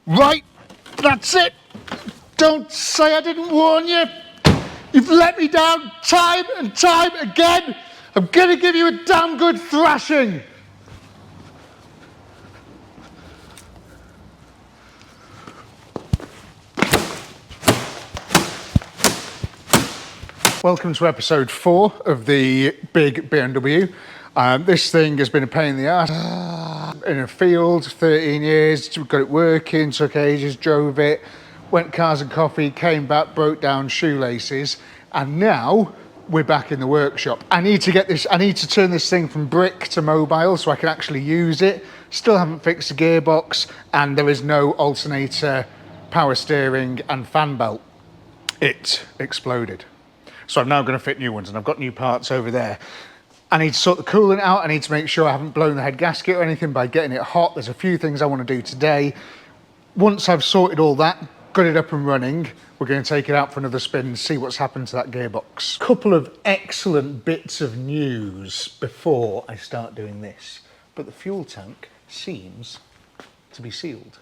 Right, that's it. Don't say I didn't warn you. You've let me down time and time again. I'm gonna give you a damn good thrashing. Welcome to episode 4 of the big BMW. This thing has been a pain in the ass. In a field, 13 years, got it working, took ages, drove it, went cars and coffee, came back, broke down shoelaces, and now we're back in the workshop. I need to turn this thing from brick to mobile so I can actually use it. Still haven't fixed the gearbox, and there is no alternator, power steering and fan belt. It exploded. So I'm now going to fit new ones, and I've got new parts over there. I need to sort the coolant out. I need to make sure I haven't blown the head gasket or anything by getting it hot. There's a few things I want to do today. Once I've sorted all that, got it up and running, we're going to take it out for another spin and see what's happened to that gearbox. Couple of excellent bits of news before I start doing this. But the fuel tank seems to be sealed,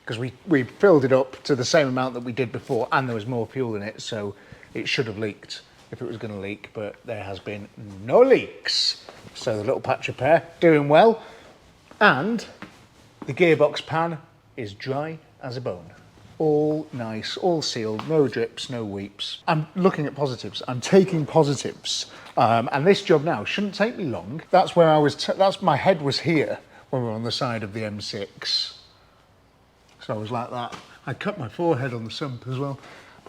because we filled it up to the same amount that we did before, and there was more fuel in it, so it should have leaked if it was going to leak, but there has been no leaks. So the little patch repair, doing well. And the gearbox pan is dry as a bone. All nice, all sealed, no drips, no weeps. I'm looking at positives, I'm taking positives. And this job now shouldn't take me long. That's where I was, my head was here when we were on the side of the M6. So I was like that. I cut my forehead on the sump as well.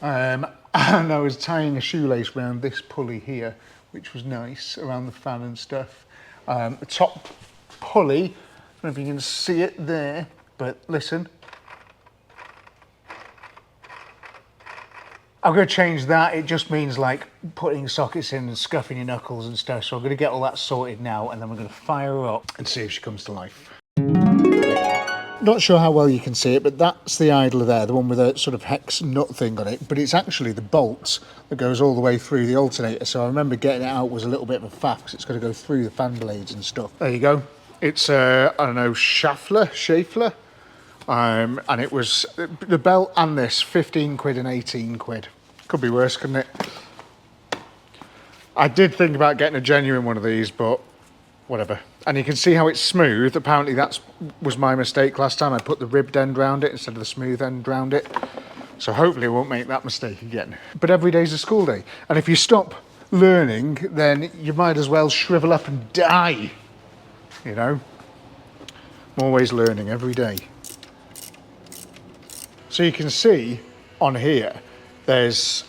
And I was tying a shoelace around this pulley here, which was nice, around the fan and stuff. The top pulley, I don't know if you can see it there, but listen. I'm going to change that. It just means like putting sockets in and scuffing your knuckles and stuff. So I'm going to get all that sorted now, and then we're going to fire her up and see if she comes to life. Not sure how well you can see it, but that's the idler there, the one with a sort of hex nut thing on it, but it's actually the bolt that goes all the way through the alternator. So I remember getting it out was a little bit of a faff, because it's got to go through the fan blades and stuff. There you go. It's I don't know, Schaeffler, and it was the belt and this 15 quid and 18 quid. Could be worse, couldn't it? I did think about getting a genuine one of these, but whatever. And you can see how it's smooth. Apparently that was my mistake last time. I put the ribbed end round it instead of the smooth end round it. So hopefully I won't make that mistake again. But every day's a school day. And if you stop learning, then you might as well shrivel up and die. You know? I'm always learning every day. So you can see on here, there's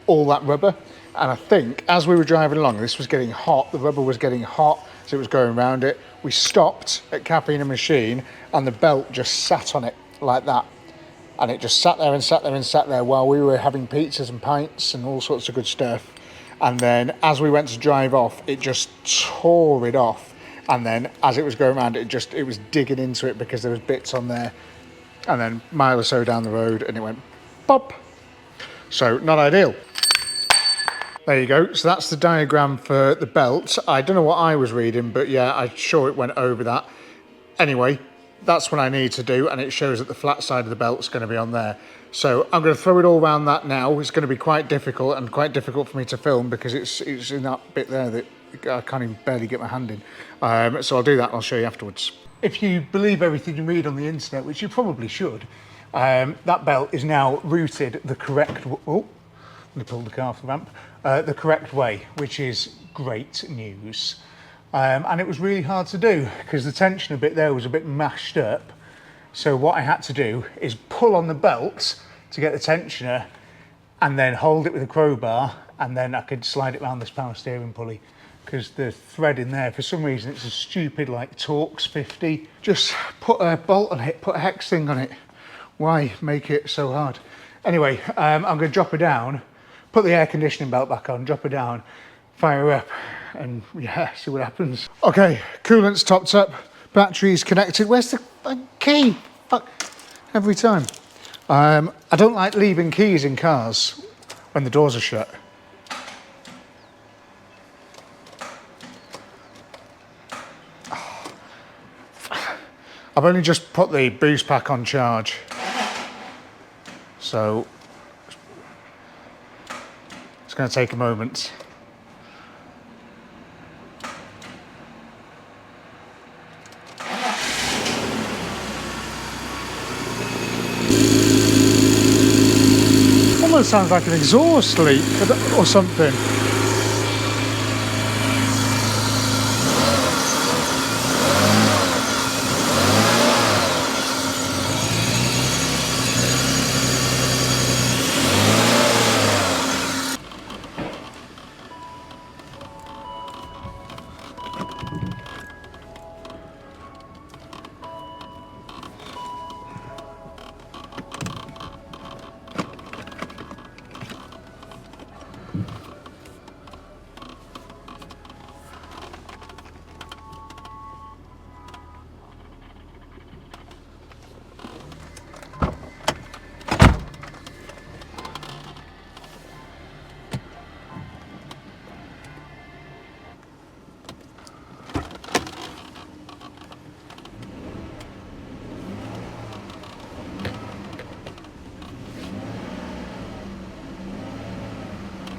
all that rubber. And I think as we were driving along, this was getting hot. The rubber was getting hot. So it was going around it. We stopped at Capping a Machine, and the belt just sat on it like that. And it just sat there and sat there and sat there while we were having pizzas and pints and all sorts of good stuff. And then as we went to drive off, it just tore it off. And then as it was going around, it was digging into it because there was bits on there. And then a mile or so down the road, and it went pop. So not ideal. There you go. So that's the diagram for the belt. I don't know what I was reading, but yeah, I'm sure it went over that. Anyway, that's what I need to do, and it shows that the flat side of the belt's going to be on there. So I'm going to throw it all around that now. It's going to be quite difficult, and quite difficult for me to film because it's in that bit there that I can't even barely get my hand in. So I'll do that and I'll show you afterwards. If you believe everything you read on the internet, which you probably should, that belt is now routed the correct... Oh, I pulled the car off the ramp. The correct way, which is great news. And it was really hard to do because the tensioner bit there was a bit mashed up. So what I had to do is pull on the belt to get the tensioner and then hold it with a crowbar, and then I could slide it around this power steering pulley, because the thread in there, for some reason, it's a stupid like Torx 50. Just put a bolt on it, put a hex thing on it. Why make it so hard? Anyway, I'm going to drop her down, put the air conditioning belt back on, drop her down, fire her up, and yeah, see what happens. Okay, coolant's topped up, battery's connected. Where's the key? Fuck, every time. I don't like leaving keys in cars when the doors are shut. I've only just put the boost pack on charge. So it's going to take a moment. Almost sounds like an exhaust leak or something.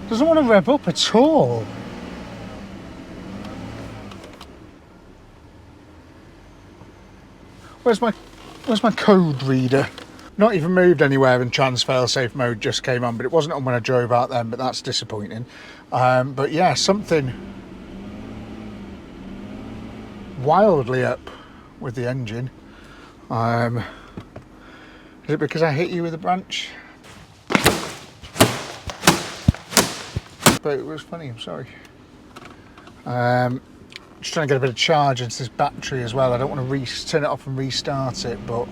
Doesn't want to rev up at all. Where's my code reader? Not even moved anywhere, and trans failsafe mode just came on, but it wasn't on when I drove out then, but that's disappointing. But yeah, something wildly up with the engine. Is it because I hit you with a branch? But it was funny, I'm sorry. Just trying to get a bit of charge into this battery as well. I don't want to turn it off and restart it, but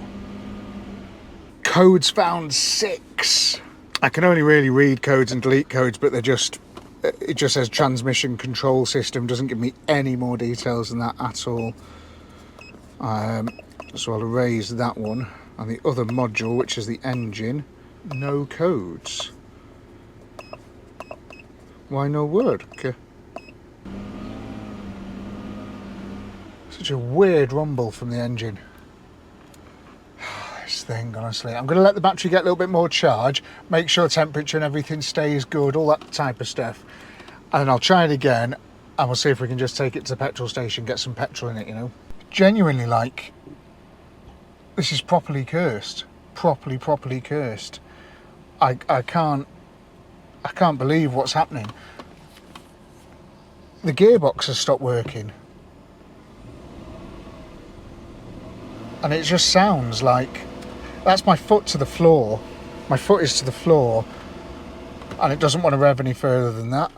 codes found 6. I can only really read codes and delete codes, but it just says transmission control system, doesn't give me any more details than that at all. So I'll erase that one. And the other module, which is the engine, no codes. Why no word? Okay. Such a weird rumble from the engine. This thing, honestly. I'm going to let the battery get a little bit more charge, make sure temperature and everything stays good, all that type of stuff. And then I'll try it again, and we'll see if we can just take it to the petrol station, get some petrol in it, you know. Genuinely, like, this is properly cursed. Properly cursed. I can't believe what's happening. The gearbox has stopped working. And it just sounds like, that's my foot to the floor. My foot is to the floor, and it doesn't want to rev any further than that.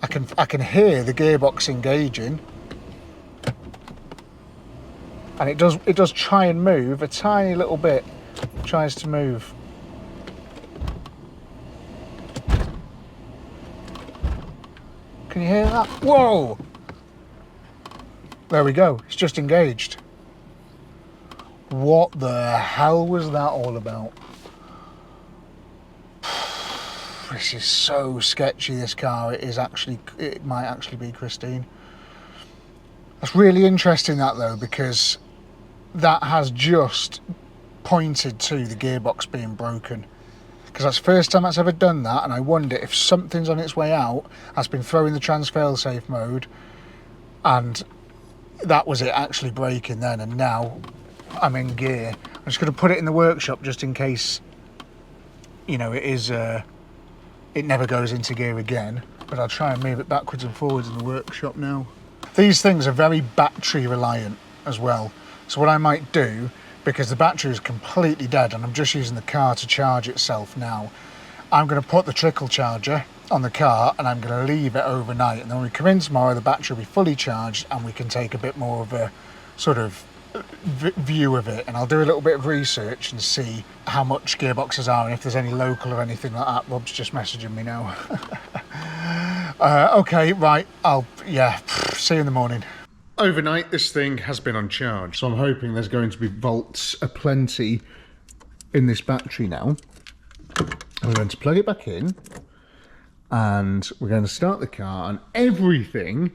I can hear the gearbox engaging. And it does try and move a tiny little bit. It tries to move. Can you hear that? Whoa! There we go, it's just engaged. What the hell was that all about? This is so sketchy, this car. It might actually be Christine. That's really interesting, that though, because that has just pointed to the gearbox being broken. Because that's the first time that's ever done that, and I wonder if something's on its way out, has been throwing the trans failsafe mode, and that was it actually breaking then, and now I'm in gear. I'm just going to put it in the workshop just in case, you know, it never goes into gear again, but I'll try and move it backwards and forwards in the workshop now. These things are very battery reliant as well, so what I might do, because the battery is completely dead and I'm just using the car to charge itself now, I'm going to put the trickle charger on the car and I'm going to leave it overnight, and then when we come in tomorrow the battery will be fully charged and we can take a bit more of a sort of view of it, and I'll do a little bit of research and see how much gearboxes are and if there's any local or anything like that. Rob's just messaging me now. Okay, right, see you in the morning. Overnight this thing has been on charge, so I'm hoping there's going to be volts aplenty in this battery now. We're going to plug it back in and we're going to start the car, and everything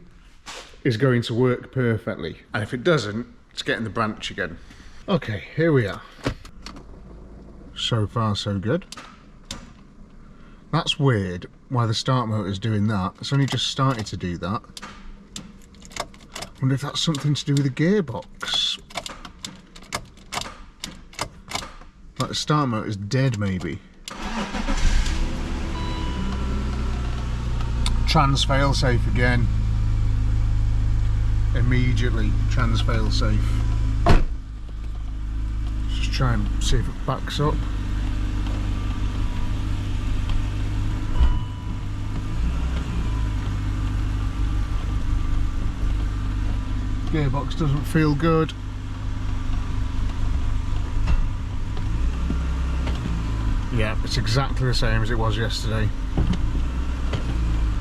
is going to work perfectly, and if it doesn't, it's getting the branch again. Okay, here we are. So far so good. That's weird why the start motor is doing that. It's only just started to do that. Wonder if that's something to do with the gearbox. Like the start motor is dead maybe. Trans failsafe again. Immediately trans failsafe. Just try and see if it backs up. Gearbox doesn't feel good. Yeah, it's exactly the same as it was yesterday.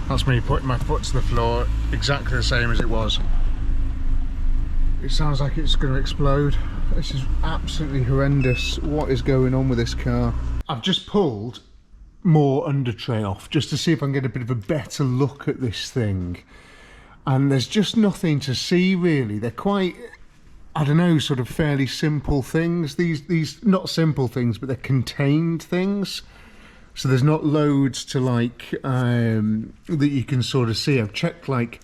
That's me putting my foot to the floor, exactly the same as it was. It sounds like it's going to explode. This is absolutely horrendous. What is going on with this car? I've just pulled more under tray off just to see if I can get a bit of a better look at this thing. And there's just nothing to see really. They're quite, I don't know, sort of fairly simple things. These not simple things, but they're contained things. So there's not loads to like that you can sort of see. I've checked, like,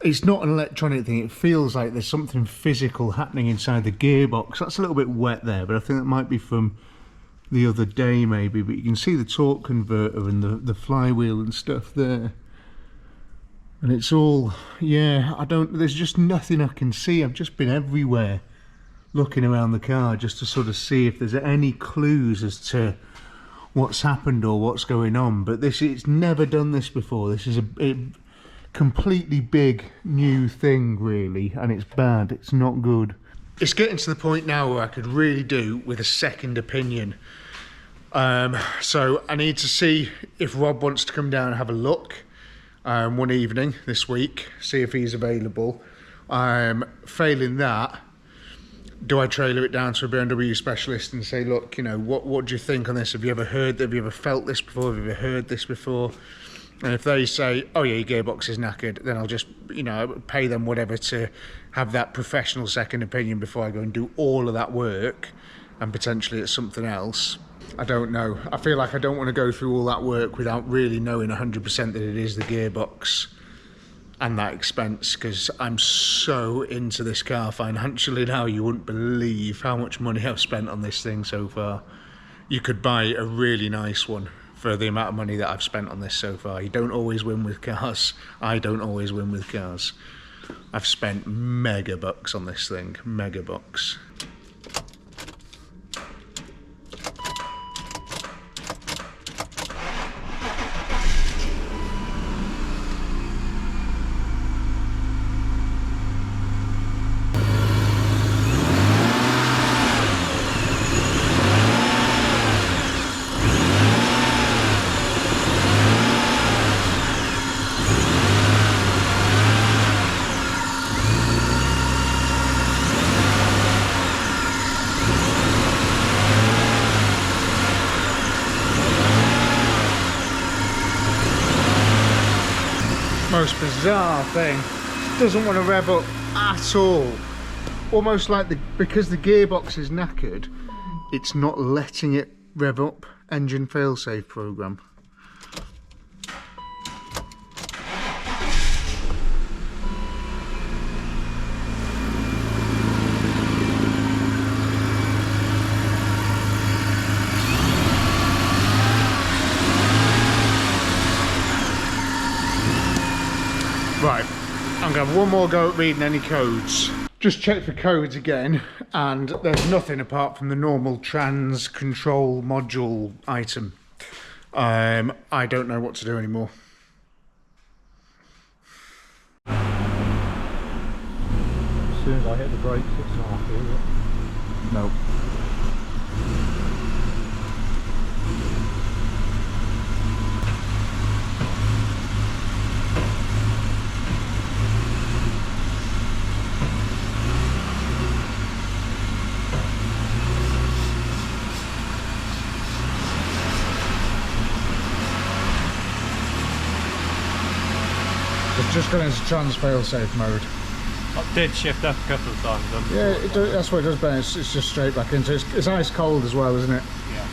it's not an electronic thing. It feels like there's something physical happening inside the gearbox. That's a little bit wet there, but I think that might be from the other day maybe. But you can see the torque converter and the flywheel and stuff there. And it's all, yeah, there's just nothing I can see. I've just been everywhere looking around the car just to sort of see if there's any clues as to what's happened or what's going on. But it's never done this before. This is a completely big new thing really, and it's bad. It's not good. It's getting to the point now where I could really do with a second opinion. So I need to see if Rob wants to come down and have a look. One evening this week, see if he's available. Failing that, do I trailer it down to a BMW specialist and say, look, you know, what do you think on this? Have you ever felt this before? Have you ever heard this before? And if they say, oh yeah, your gearbox is knackered, then I'll just, you know, pay them whatever to have that professional second opinion before I go and do all of that work and potentially it's something else. I don't know. I feel like I don't want to go through all that work without really knowing 100% that it is the gearbox and that expense, because I'm so into this car financially now. You wouldn't believe how much money I've spent on this thing so far. You could buy a really nice one for the amount of money that I've spent on this so far. You don't always win with cars. I don't always win with cars. I've spent mega bucks on this thing, mega bucks. Most bizarre thing, doesn't want to rev up at all. Almost like because the gearbox is knackered, it's not letting it rev up. Engine failsafe program. Right, I'm going to have one more go at reading any codes. Just check for codes again, and there's nothing apart from the normal trans control module item. I don't know what to do anymore. As soon as I hit the brakes, it's not happy, is it? No. It's just gone into trans failsafe mode. I did shift up a couple of times. Yeah, that's what it does, Ben. It's just straight back into it. It's ice cold as well, isn't it? Yeah.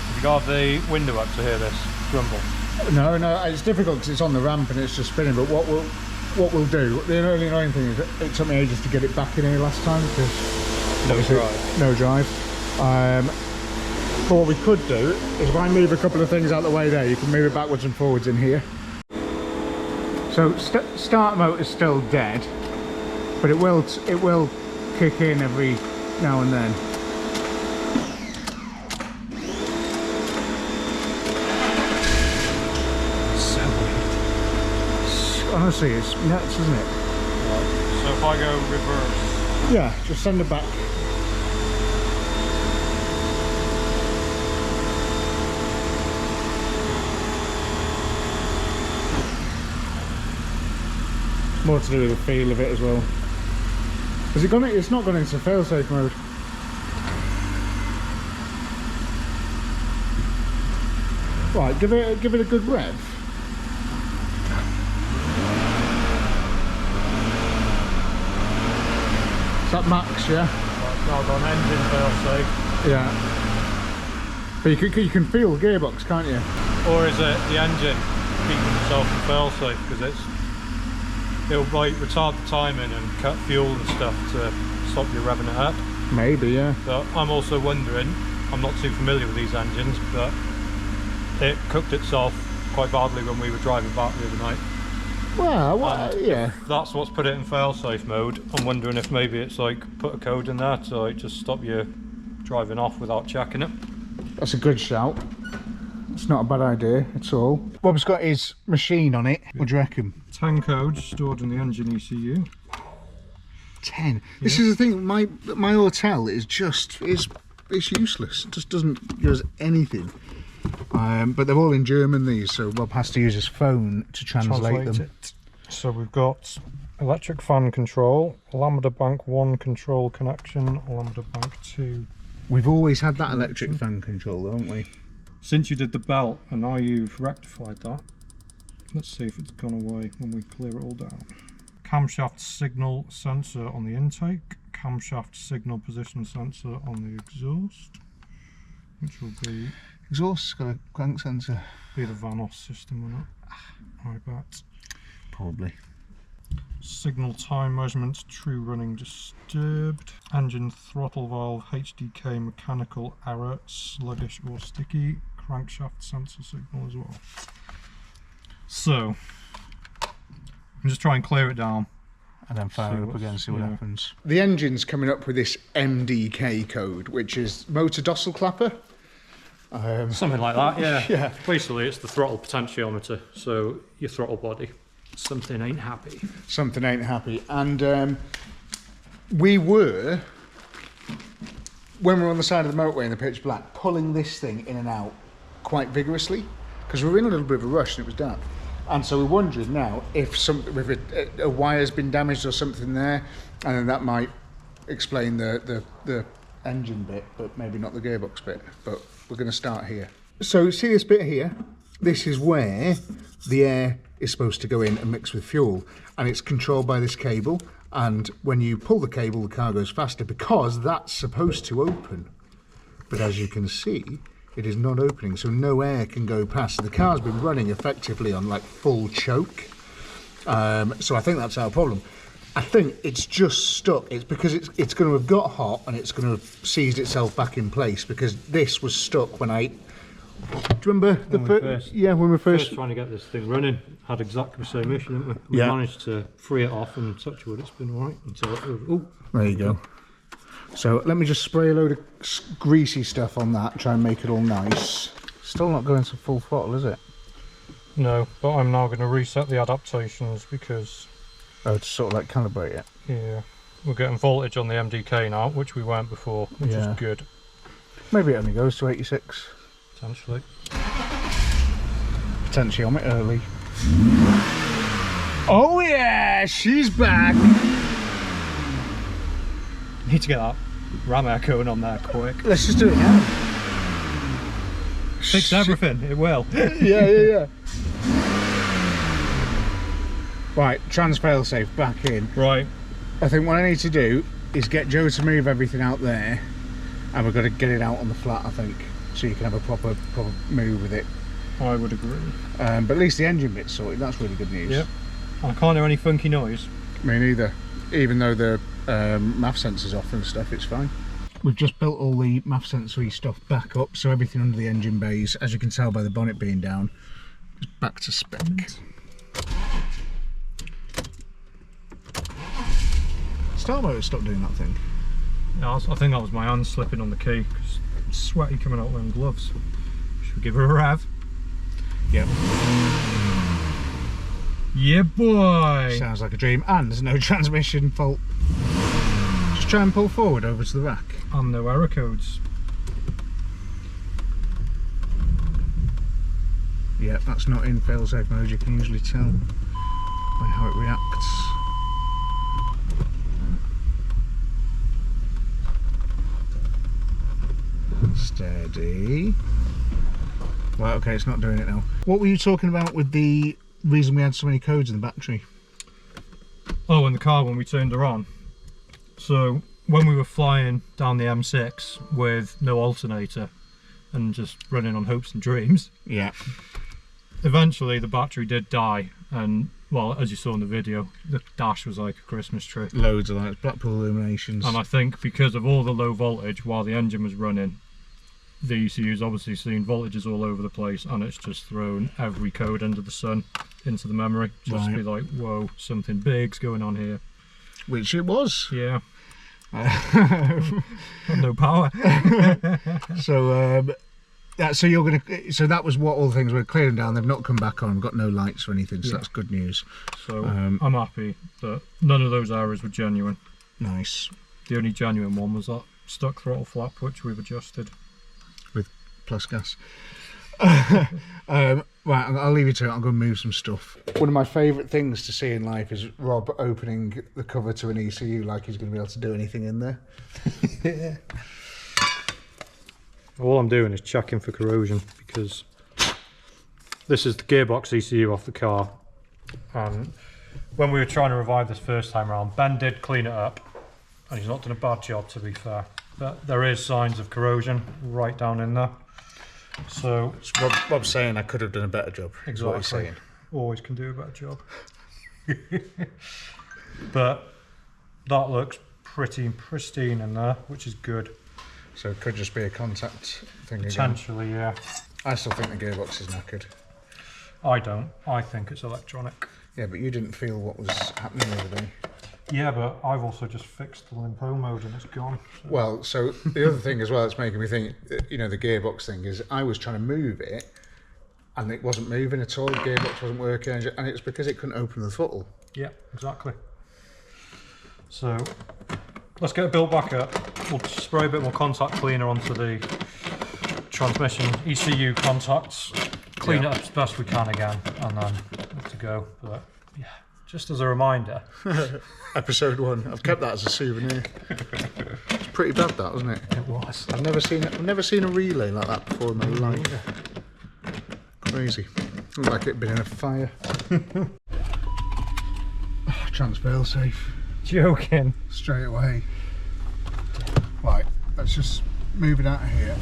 Have you got the window up to hear this grumble? No, it's difficult because it's on the ramp and it's just spinning. But what we'll do, the only annoying thing is that it took me ages to get it back in here last time because no drive. But what we could do is if I move a couple of things out of the way there, you can move it backwards and forwards in here. So start motor is still dead, but it will kick in every now and then. Honestly, it's nuts, isn't it? Right. So if I go reverse. Yeah, just send it back. More to do with the feel of it as well. Has it gone? It's not gone into fail-safe mode. Right, give it a good rev. Is that max, yeah? Right, I've got an engine fail-safe. Yeah. But you can feel the gearbox, can't you? Or is it the engine keeping itself in fail-safe because it'll like retard the timing and cut fuel and stuff to stop you revving it up. Maybe, yeah. But I'm also wondering, I'm not too familiar with these engines, but it cooked itself quite badly when we were driving back the other night. Well, yeah. That's what's put it in fail-safe mode. I'm wondering if maybe it's like put a code in there to like just stop you driving off without checking it. That's a good shout. It's not a bad idea at all. Bob's got his machine on it. What do you reckon? 10 codes stored in the engine ECU. 10. Yeah. This is the thing. My hotel is just it's useless. It just doesn't use anything. But they're all in German, these, so Bob has to use his phone to translate them. It. So we've got electric fan control, lambda bank 1 control connection, lambda bank 2. We've always had that electric fan control, haven't we? Since you did the belt and now you've rectified that, let's see if it's gone away when we clear it all down. Camshaft signal sensor on the intake, camshaft signal position sensor on the exhaust, which will be... Exhaust's got a crank sensor. Be the Vanos system or not? I bet. Probably. Signal time measurement, true running disturbed. Engine throttle valve, HDK mechanical error, sluggish or sticky. Crankshaft sensor signal as well. So, I'm just try and clear it down. And then fire it up again and see what happens. The engine's coming up with this MDK code, which is motor dorsal clapper. Something like that, yeah. Yeah. Basically, it's the throttle potentiometer, so your throttle body. Something ain't happy. Something ain't happy. And we were, when we were on the side of the motorway in the pitch black, pulling this thing in and out quite vigorously because we were in a little bit of a rush and it was dark. And so we're wondering now if a wire's been damaged or something there, and then that might explain the engine bit, but maybe not the gearbox bit. But we're going to start here. So see this bit here? This is where the air is supposed to go in and mix with fuel, and it's controlled by this cable, and when you pull the cable the car goes faster because that's supposed to open, but as you can see it is not opening, so no air can go past. So the car's been running effectively on like full choke, so I think that's our problem. I think it's just stuck. It's because it's going to have got hot and it's going to have seized itself back in place because this was stuck when I... Do you remember when we first trying to get this thing running? Had exactly the same issue, didn't we? We managed to free it off, and touch wood, it's been alright until it was, oh. There you go. So let me just spray a load of greasy stuff on that, try and make it all nice. Still not going to full throttle, is it? No, but I'm now going to reset the adaptations because... Oh, to sort of like calibrate it? Yeah. We're getting voltage on the MDK now, which we weren't before, which is good. Maybe it only goes to 86. Potentially. Potentiometer early. Oh yeah, she's back. Need to get that ram air going on there quick. Let's just do it now. fix everything. It will. Yeah. Right, trans failsafe back in. Right. I think what I need to do is get Joe to move everything out there, and we've got to get it out on the flat, I think, so you can have a proper move with it. I would agree. But at least the engine bit's sorted. That's really good news. Yep. I can't hear any funky noise. Me neither. Even though the MAF sensor's off and stuff, it's fine. We've just built all the MAF sensory stuff back up, so everything under the engine bays, as you can tell by the bonnet being down, is back to spec. Start motor stopped doing that thing. Yeah, I think that was my hand slipping on the key. It's sweaty coming out of them gloves. Should we give her a rev? Yep. Yeah, boy. Sounds like a dream, and there's no transmission fault. Just try and pull forward over to the rack. And no error codes. Yeah, that's not in failsafe mode, you can usually tell by how it reacts. Steady. Right, okay, it's not doing it now. What were you talking about with the reason we had so many codes in the battery? Oh, in the car when we turned her on. So when we were flying down the M6 with no alternator and just running on hopes and dreams, yeah, eventually the battery did die, and well, as you saw in the video, the dash was like a Christmas tree. Loads of lights, Blackpool illuminations. And I think because of all the low voltage while the engine was running, the ECU's obviously seen voltages all over the place, and it's just thrown every code under the sun into the memory. Just to be like, whoa, something big's going on here. Which it was. Yeah. No power. So so you're gonna. So that was what all the things were clearing down. They've not come back on. We've got no lights or anything. So that's good news. So I'm happy that none of those errors were genuine. Nice. The only genuine one was that stuck throttle flap, which we've adjusted with plus gas. Right, I'll leave you to it. I'll go and move some stuff. One of my favourite things to see in life is Rob opening the cover to an ECU like he's going to be able to do anything in there. Yeah. All I'm doing is checking for corrosion, because this is the gearbox ECU off the car, and when we were trying to revive this first time around, Ben did clean it up, and he's not done a bad job, to be fair, but there is signs of corrosion right down in there. So Rob's saying I could have done a better job. Exactly. What he's saying. Always can do a better job. But that looks pretty pristine in there, which is good. So it could just be a contact thing again. Potentially, yeah. I still think the gearbox is knackered. I don't. I think it's electronic. Yeah, but you didn't feel what was happening the other day. Yeah, but I've also just fixed the limpo mode and it's gone. So. Well, so the other thing as well that's making me think, you know, the gearbox thing is I was trying to move it and it wasn't moving at all. The gearbox wasn't working, and it's because it couldn't open the throttle. Yeah, exactly. So let's get it built back up. We'll spray a bit more contact cleaner onto the transmission ECU contacts, clean it up as best we can again, and then good to go. But yeah, just as a reminder. Episode 1. I've kept that as a souvenir. It's pretty bad, that, wasn't it? It was. I've never seen a relay like that before in my life. Yeah. Crazy. Looked like it'd been in a fire. Trans failsafe. Joking. Straight away. Right, let's just move it out of here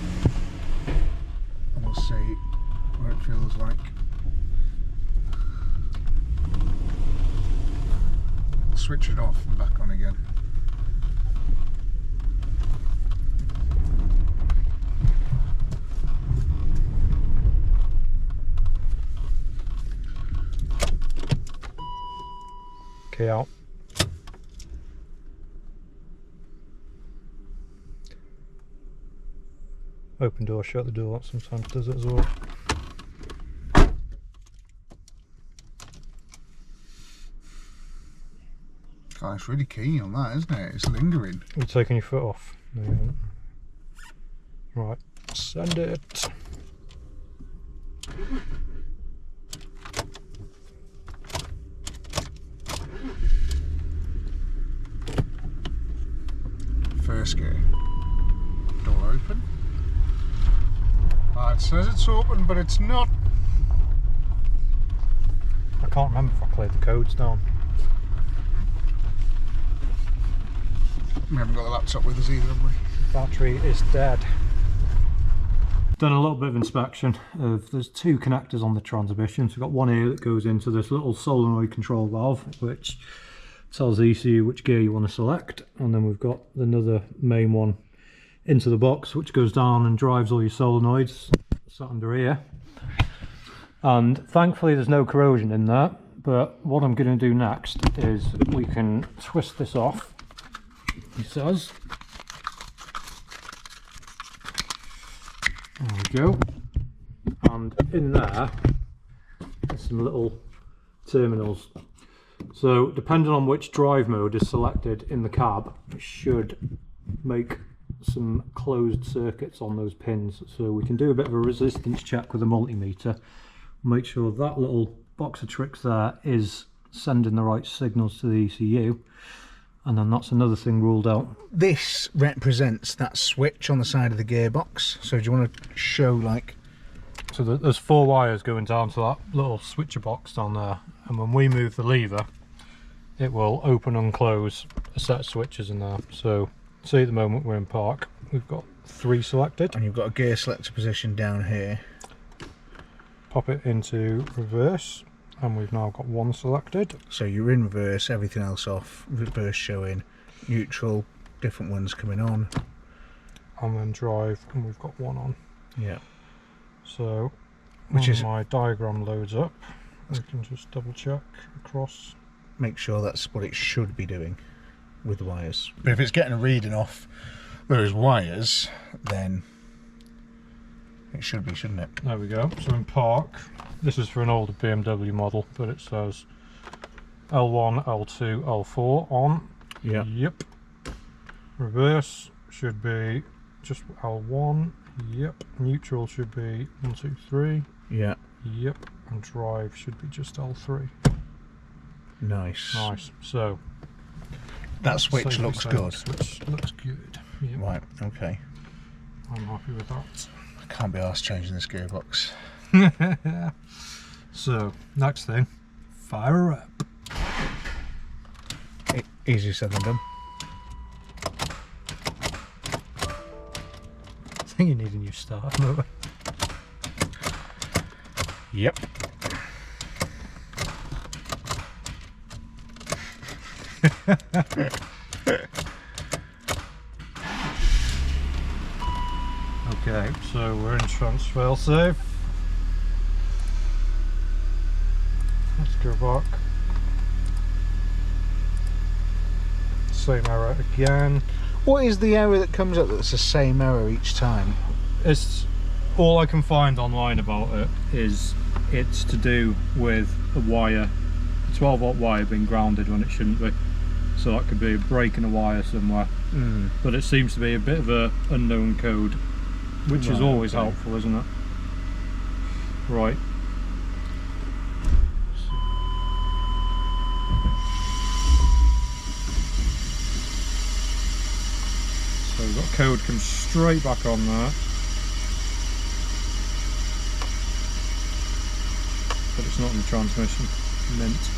and we'll see what it feels like. Switch it off and back on again. Key out. Open door, shut the door, sometimes does it as well. God, it's really keen on that, isn't it? It's lingering. You're taking your foot off. No, you haven't. Right, send it. First gear. Door open. Ah, it says it's open, but it's not. I can't remember if I cleared the codes down. We haven't got the laptop with us either, have we? Battery is dead. Done a little bit of inspection of, there's two connectors on the transmission. So we've got one here that goes into this little solenoid control valve, which tells the ECU which gear you want to select. And then we've got another main one into the box, which goes down and drives all your solenoids, sat under here. And thankfully there's no corrosion in there, but what I'm going to do next is we can twist this off, he says. There we go. And in there, there's some little terminals. So depending on which drive mode is selected in the cab, it should make some closed circuits on those pins. So we can do a bit of a resistance check with a multimeter, make sure that little box of tricks there is sending the right signals to the ECU. And then that's another thing ruled out. This represents that switch on the side of the gearbox. So do you want to show like... So there's 4 wires going down to that little switcher box down there. And when we move the lever, it will open and close a set of switches in there. So see, at the moment we're in park. We've got 3 selected. And you've got a gear selector position down here. Pop it into reverse. And we've now got 1 selected. So you're in reverse, everything else off, reverse showing, neutral, different ones coming on. And then drive, and we've got 1 on. Yeah. So, which is my diagram loads up, we can just double check across. Make sure that's what it should be doing with the wires. But if it's getting a reading off those wires, then it should be, shouldn't it? There we go. So in park, this is for an older BMW model, but it says L1, L2, L4 on. Yeah. Yep. Reverse should be just L1. Yep. Neutral should be 1, 2, 3. Yeah. Yep. And drive should be just L3. Nice. Nice. So that switch looks good. Switch looks good. Yep. Right. Okay. I'm happy with that. I can't be arsed changing this gearbox. So next thing, fire up. Easier said than done. I think you need a new starter motor. Yep. Okay, so we're in transfer safe. Let's go back. Same error again. What is the error that comes up that's the same error each time? It's all I can find online about it is it's to do with a wire, a 12-volt wire being grounded when it shouldn't be. So that could be a break in a wire somewhere. But it seems to be a bit of a unknown code, which is always helpful, isn't it? Right. So we've got code comes straight back on there. But it's not in the transmission. Mint.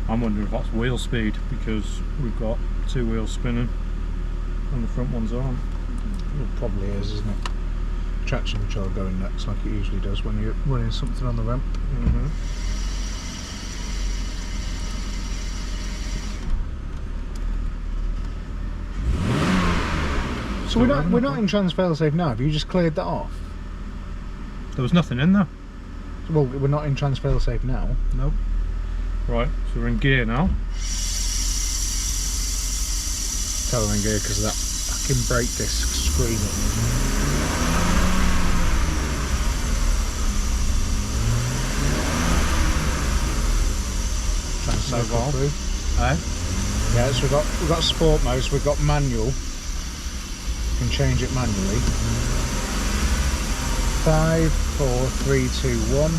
I'm wondering if that's wheel speed, because we've got 2 wheels spinning and the front ones aren't. It probably is, isn't it? Traction control going nuts like it usually does when you're running something on the ramp. So we're not in transfer safe now. Have you just cleared that off? There was nothing in there. Well, we're not in transfer safe now. Nope. Right, so we're in gear now. Tell them in gear because of that fucking brake disc screaming. Trying to cycle through. Yeah, so we've got sport mode, so we've got manual. You can change it manually. 5, 4, 3, 2, 1.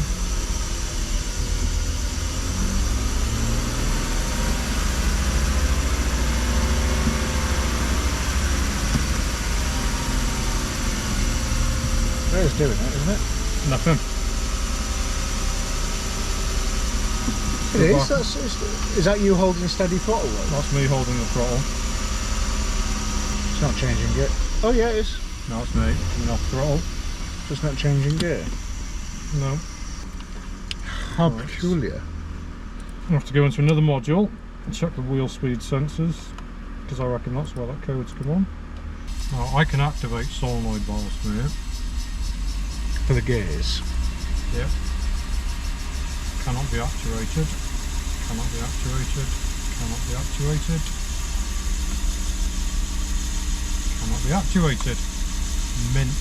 doing it, isn't it? Nothing. It is. Is that you holding a steady throttle though? That's me holding the throttle. It's not changing gear. Oh yeah, it is. No, it's me coming off throttle. It's not changing gear. No. How peculiar. I have to go into another module and check the wheel speed sensors, because I reckon that's where that code's come on. Now I can activate solenoid valves for here. For the gears. Yep. Cannot be actuated. Cannot be actuated. Cannot be actuated. Cannot be actuated. Mint.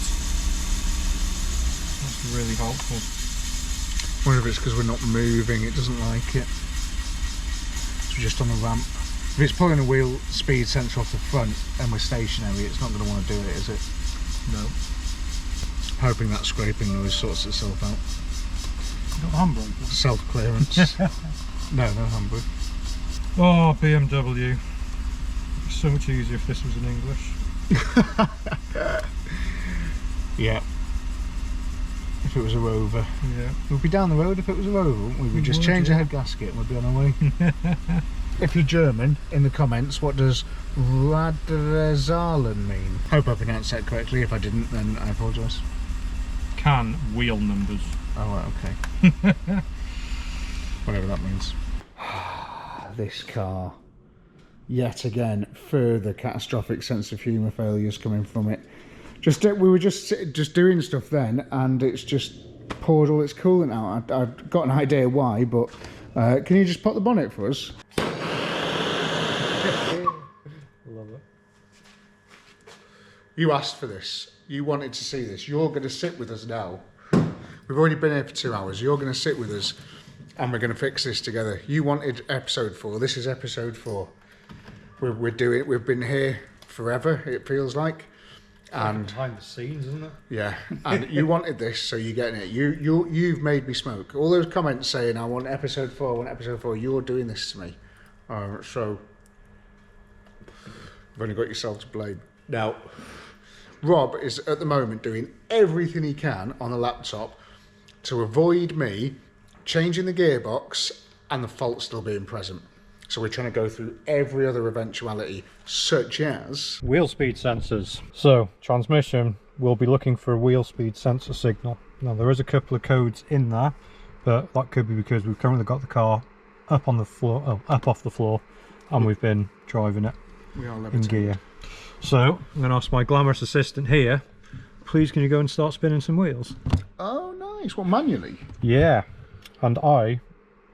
That's really helpful. I wonder if it's because we're not moving, it doesn't like it. So we're just on a ramp. If it's pulling a wheel speed sensor off the front and we're stationary, it's not going to want to do it, is it? No. Hoping that scraping noise sorts itself out. Got the handbrake. Self-clearance. No handbrake. Oh, BMW. It'd be so much easier if this was in English. Yeah. If it was a Rover. Yeah. We'd be down the road if it was a Rover, wouldn't we? We'd just change the head gasket and we'd be on our way. If you're German, in the comments, what does Radresalen mean? Hope I pronounced that correctly. If I didn't, then I apologise. Can wheel numbers. Oh, right, okay. Whatever that means. This car. Yet again, further catastrophic sense of humour failures coming from it. We were just doing stuff then, and it's just poured all its coolant out. I've got an idea why, but can you just pop the bonnet for us? Love it. You asked for this. You wanted to see this. You're going to sit with us now. We've already been here for 2 hours. You're going to sit with us, and we're going to fix this together. You wanted episode 4. This is episode 4. We've been here forever, it feels like. And behind the scenes, isn't it? yeah, and you wanted this, so you're getting it. You've made me smoke. All those comments saying I want episode 4, I want episode 4. You're doing this to me, so you've only got yourself to blame. Now, Rob is at the moment doing everything he can on the laptop to avoid me changing the gearbox and the fault still being present. So we're trying to go through every other eventuality, such as wheel speed sensors. So transmission, we'll be looking for a wheel speed sensor signal. Now there is a couple of codes in there, but that could be because we've currently got the car up on the floor, up off the floor, and we've been driving it in gear. So I'm going to ask my glamorous assistant here, please can you go and start spinning some wheels? Oh nice, what, manually? Yeah, and I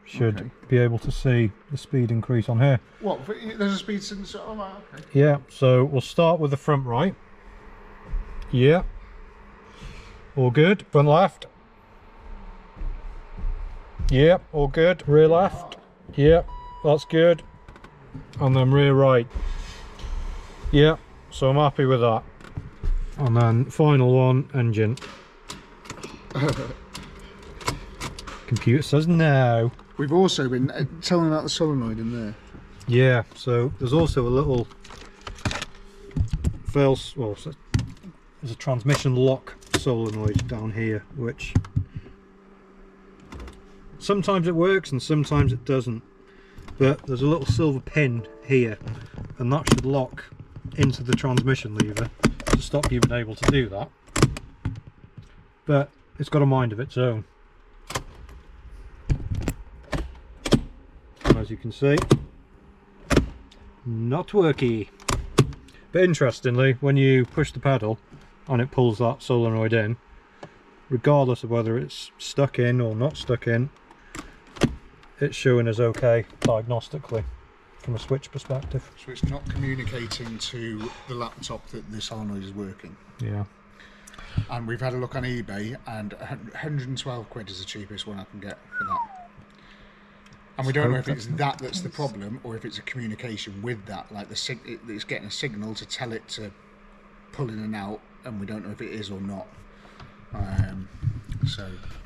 should be able to see the speed increase on here. What, there's a speed sensor? Oh right, okay. Yeah, so we'll start with the front right. Yeah. All good. Front left. Yeah, all good. Rear left. Yeah, that's good. And then rear right. Yeah, so I'm happy with that. And then final one, engine. Computer says no. We've also been telling about the solenoid in there. Yeah, so there's also a little there's a transmission lock solenoid down here, which sometimes it works and sometimes it doesn't. But there's a little silver pin here, and that should lock into the transmission lever to stop you being able to do that. But it's got a mind of its own. As you can see, not worky. But interestingly, when you push the pedal and it pulls that solenoid in, regardless of whether it's stuck in or not stuck in, it's showing as okay diagnostically from a switch perspective. So it's not communicating to the laptop that the solenoid is working. Yeah. And we've had a look on eBay, and 112 quid is the cheapest one I can get for that. And we don't know if it's that's the problem, or if it's a communication with that, like it's getting a signal to tell it to pull in and out, and we don't know if it is or not.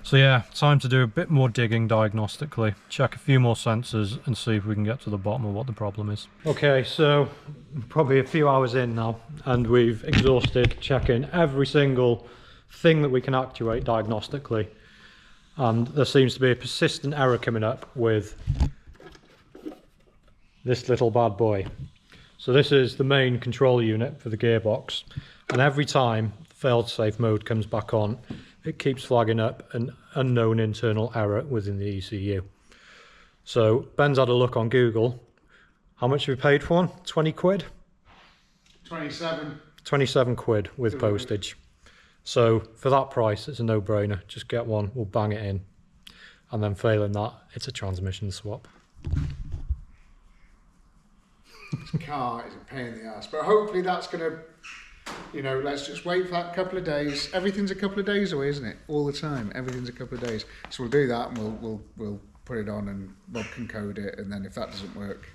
So yeah, time to do a bit more digging diagnostically, check a few more sensors and see if we can get to the bottom of what the problem is. Okay, so probably a few hours in now, and we've exhausted checking every single thing that we can actuate diagnostically. And there seems to be a persistent error coming up with this little bad boy. So this is the main control unit for the gearbox, and every time fail-safe mode comes back on, it keeps flagging up an unknown internal error within the ECU. So Ben's had a look on Google. How much have we paid for one? 20 quid? 27. 27 quid with postage. So for that price, it's a no-brainer. Just get one, we'll bang it in. And then failing that, it's a transmission swap. This car is a pain in the ass, but hopefully that's going to, you know, let's just wait for that couple of days. Everything's a couple of days away, isn't it? All the time, everything's a couple of days. So we'll do that, and we'll put it on, and Rob can code it, and then if that doesn't work,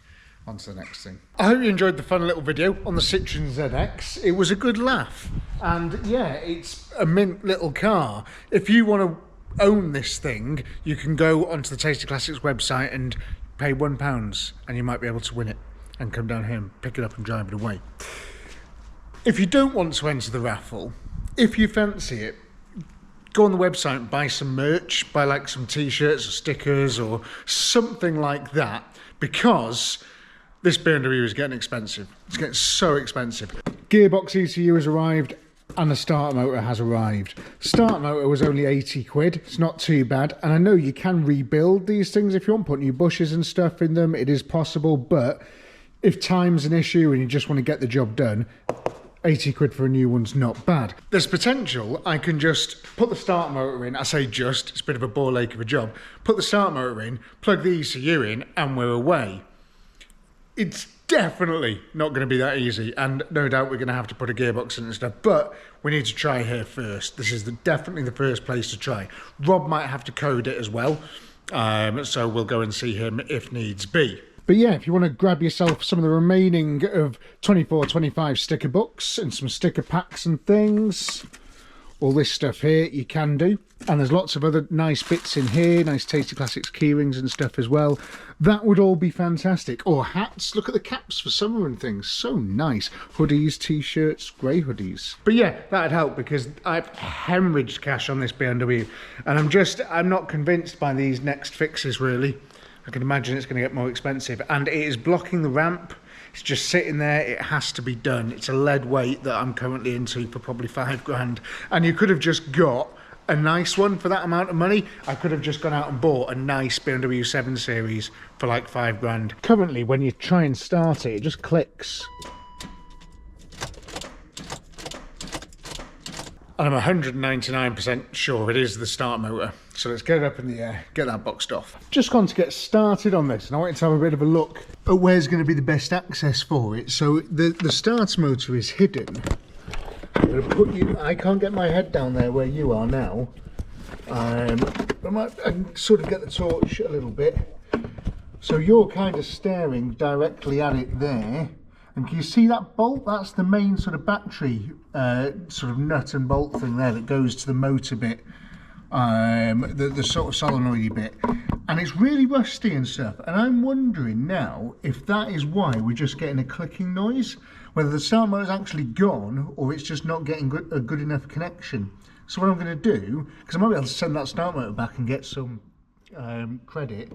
on to the next thing. I hope you enjoyed the fun little video on the Citroen ZX. It was a good laugh, and yeah, it's a mint little car. If you want to own this thing, you can go onto the Tasty Classics website and pay £1, and you might be able to win it and come down here and pick it up and drive it away. If you don't want to enter the raffle, if you fancy it, go on the website and buy some merch, buy like some t-shirts or stickers or something like that, because this BMW is getting expensive. It's getting so expensive. Gearbox ECU has arrived and the starter motor has arrived. The starter motor was only 80 quid. It's not too bad. And I know you can rebuild these things if you want, put new bushes and stuff in them. It is possible, but if time's an issue and you just want to get the job done, 80 quid for a new one's not bad. There's potential. I can just put the starter motor in. I say just, it's a bit of a ball ache of a job. Put the starter motor in, plug the ECU in, and we're away. It's definitely not going to be that easy, and no doubt we're going to have to put a gearbox in and stuff, but we need to try here first. This is definitely the first place to try. Rob might have to code it as well, so we'll go and see him if needs be. But yeah, if you want to grab yourself some of the remaining of 24-25 sticker books and some sticker packs and things, all this stuff here you can do. And there's lots of other nice bits in here, nice Tasty Classics keyrings and stuff as well. That would all be fantastic. Or hats, look at the caps for summer and things, so nice. Hoodies, t-shirts, grey hoodies. But yeah, that'd help because I've hemorrhaged cash on this BMW. And I'm not convinced by these next fixes really. I can imagine it's going to get more expensive, and it is blocking the ramp. It's just sitting there. It has to be done. It's a lead weight that I'm currently into for probably £5 and you could have just got a nice one for that amount of money. I could have just gone out and bought a nice BMW 7 Series for like £5. Currently, when you try and start it, it just clicks. And I'm 199% sure it is the start motor. So let's get it up in the air, get that boxed off. Just gone to get started on this, and I wanted to have a bit of a look at where's going to be the best access for it. So the start motor is hidden. I'm going to put you, I can't get my head down there where you are now. I can sort of get the torch a little bit. So you're kind of staring directly at it there. And can you see that bolt? That's the main sort of battery sort of nut and bolt thing there that goes to the motor bit, the sort of solenoid bit. And it's really rusty and stuff. And I'm wondering now if that is why we're just getting a clicking noise, whether the start motor's actually gone or it's just not getting a good enough connection. So what I'm going to do, because I might be able to send that start motor back and get some credit,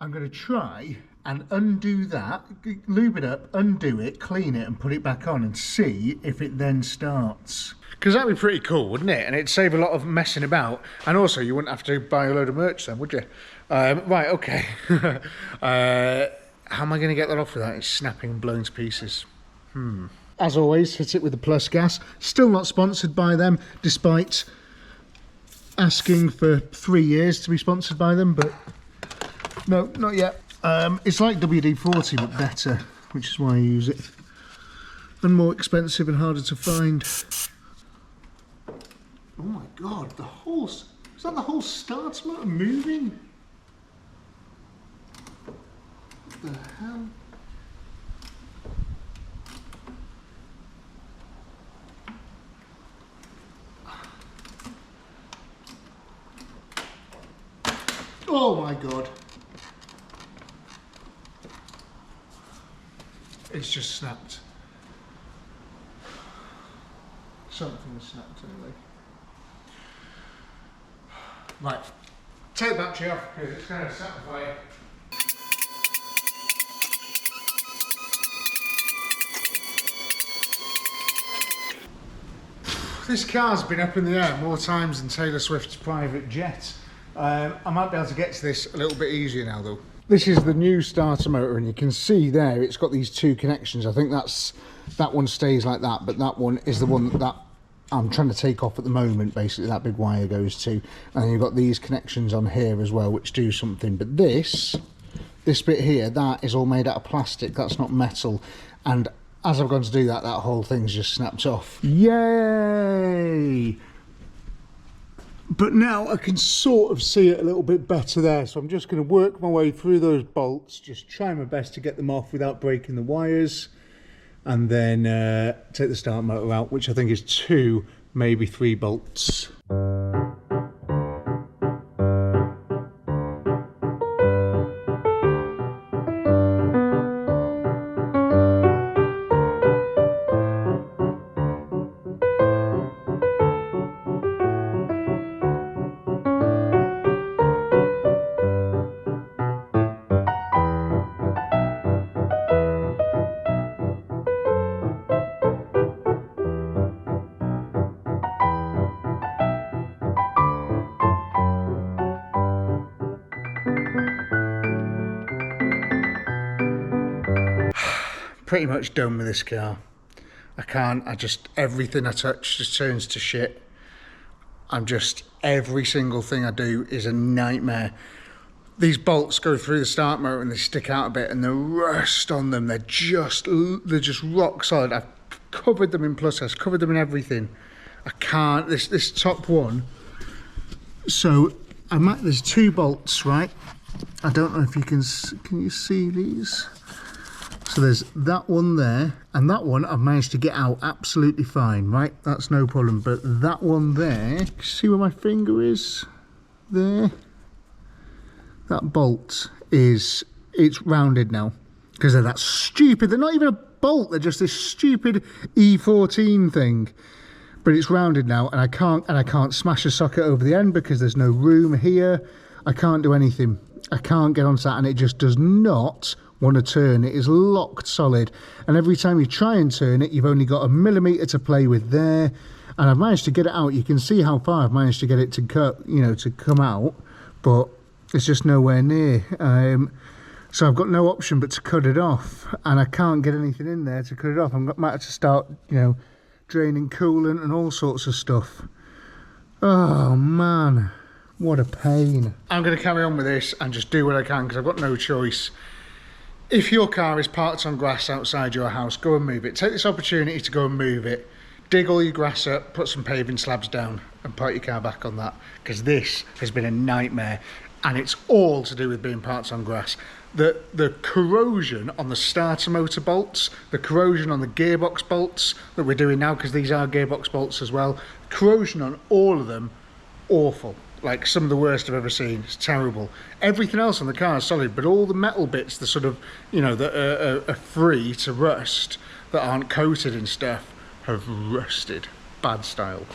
I'm going to try and undo that, lube it up, undo it, clean it and put it back on and see if it then starts. Because that'd be pretty cool, wouldn't it? And it'd save a lot of messing about. And also you wouldn't have to buy a load of merch then, would you? Right, okay. How am I going to get that off without it snapping and blowing to pieces? As always, hit it with the Plus Gas. Still not sponsored by them, despite asking for 3 years to be sponsored by them, but no, not yet. It's like WD-40 but better, which is why I use it. And more expensive and harder to find. Oh my god, is that the whole start motor moving? What the hell? Oh my god. It's just snapped. Something snapped anyway. Right, take the battery off because it's going to set the fire. This car's been up in the air more times than Taylor Swift's private jet. I might be able to get to this a little bit easier now though. This is the new starter motor, and you can see there it's got these two connections. I think that one stays like that, but that one is the one that I'm trying to take off at the moment. Basically that big wire goes to, and then you've got these connections on here as well which do something. But this bit here, that is all made out of plastic, that's not metal, and as I've gone to do that, that whole thing's just snapped off. Yay! But now I can sort of see it a little bit better there, so I'm just going to work my way through those bolts, just try my best to get them off without breaking the wires, and then take the start motor out, which I think is 2, maybe 3 bolts. Pretty much done with this car. Everything I touch just turns to shit. Every single thing I do is a nightmare. These bolts go through the start motor and they stick out a bit, and the rust on them, they're just rock solid. I've covered them in plus, covered them in everything. I can't, this top one, so there's 2 bolts, right? I don't know if you can you see these? So there's that one there, and that one I've managed to get out absolutely fine, right? That's no problem. But that one there, see where my finger is? There. That bolt it's rounded now. Because they're that stupid, they're not even a bolt, they're just this stupid E14 thing. But it's rounded now, and I can't smash a socket over the end because there's no room here. I can't do anything. I can't get onto that, and it just does not want to turn. It is locked solid, and every time you try and turn it, you've only got a millimetre to play with there, and I've managed to get it out. You can see how far I've managed to get it to to come out, but it's just nowhere near. So I've got no option but to cut it off, and I can't get anything in there to cut it off. I might have to start draining coolant and all sorts of stuff. Oh man, what a pain. I'm going to carry on with this and just do what I can because I've got no choice. If your car is parked on grass outside your house, go and move it. Take this opportunity to go and move it. Dig all your grass up, put some paving slabs down and park your car back on that, because this has been a nightmare, and it's all to do with being parked on grass. The corrosion on the starter motor bolts, the corrosion on the gearbox bolts that we're doing now, because these are gearbox bolts as well, corrosion on all of them, awful. Like some of the worst I've ever seen. It's terrible. Everything else on the car is solid, but all the metal bits, the sort of, that are free to rust, that aren't coated and stuff, have rusted. Bad style.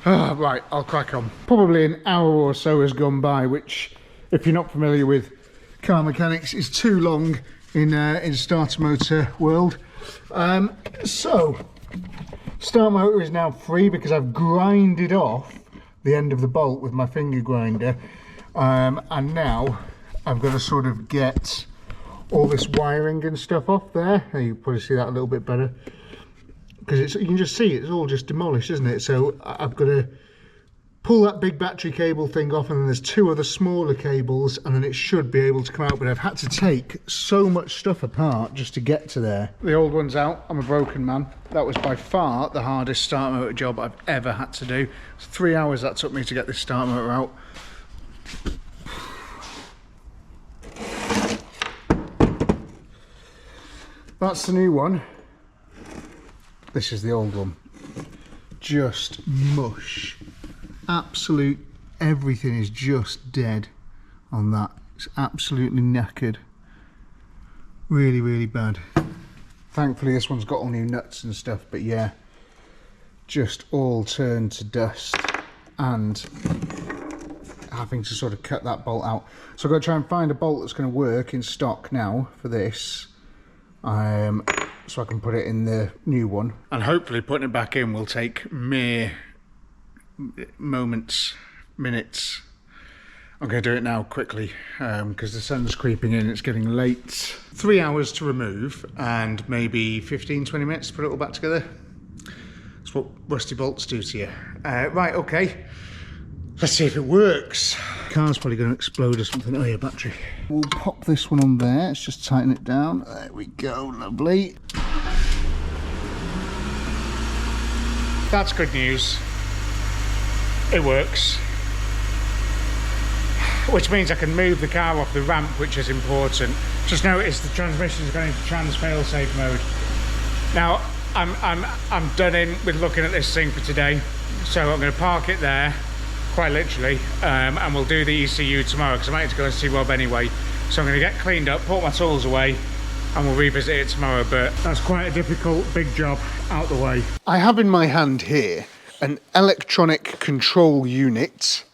Oh, right, I'll crack on. Probably an hour or so has gone by, which, if you're not familiar with car mechanics, is too long in starter motor world. So, start motor is now free because I've grinded off the end of the bolt with my finger grinder, and now I've got to sort of get all this wiring and stuff off there. You can probably see that a little bit better because you can just see it's all just demolished, isn't it? So I've got to pull that big battery cable thing off, and then there's 2 other smaller cables, and then it should be able to come out. But I've had to take so much stuff apart just to get to there. The old one's out. I'm a broken man. That was by far the hardest start motor job I've ever had to do. It's 3 hours that took me to get this start motor out. That's the new one. This is the old one. Just mush. Absolute everything is just dead on that. It's absolutely knackered. Really, really bad. Thankfully this one's got all new nuts and stuff, but yeah, just all turned to dust. And having to sort of cut that bolt out. So I've got to try and find a bolt that's going to work in stock now for this, so I can put it in the new one. And hopefully putting it back in will take mere moments, minutes. I'm going to do it now quickly because the sun's creeping in, it's getting late. 3 hours to remove and maybe 15-20 minutes to put it all back together. That's what rusty bolts do to you. Right, okay. Let's see if it works. Car's probably going to explode or something. Oh yeah, battery. We'll pop this one on there. Let's just tighten it down. There we go, lovely. That's good news. It works. Which means I can move the car off the ramp, which is important. Just notice the transmission is going into trans fail-safe mode. Now, I'm done in with looking at this thing for today. So I'm going to park it there. Quite literally, and we'll do the ECU tomorrow because I might have to go and see Rob anyway. So I'm going to get cleaned up, put my tools away, and we'll revisit it tomorrow. But that's quite a difficult, big job out the way. I have in my hand here an electronic control unit,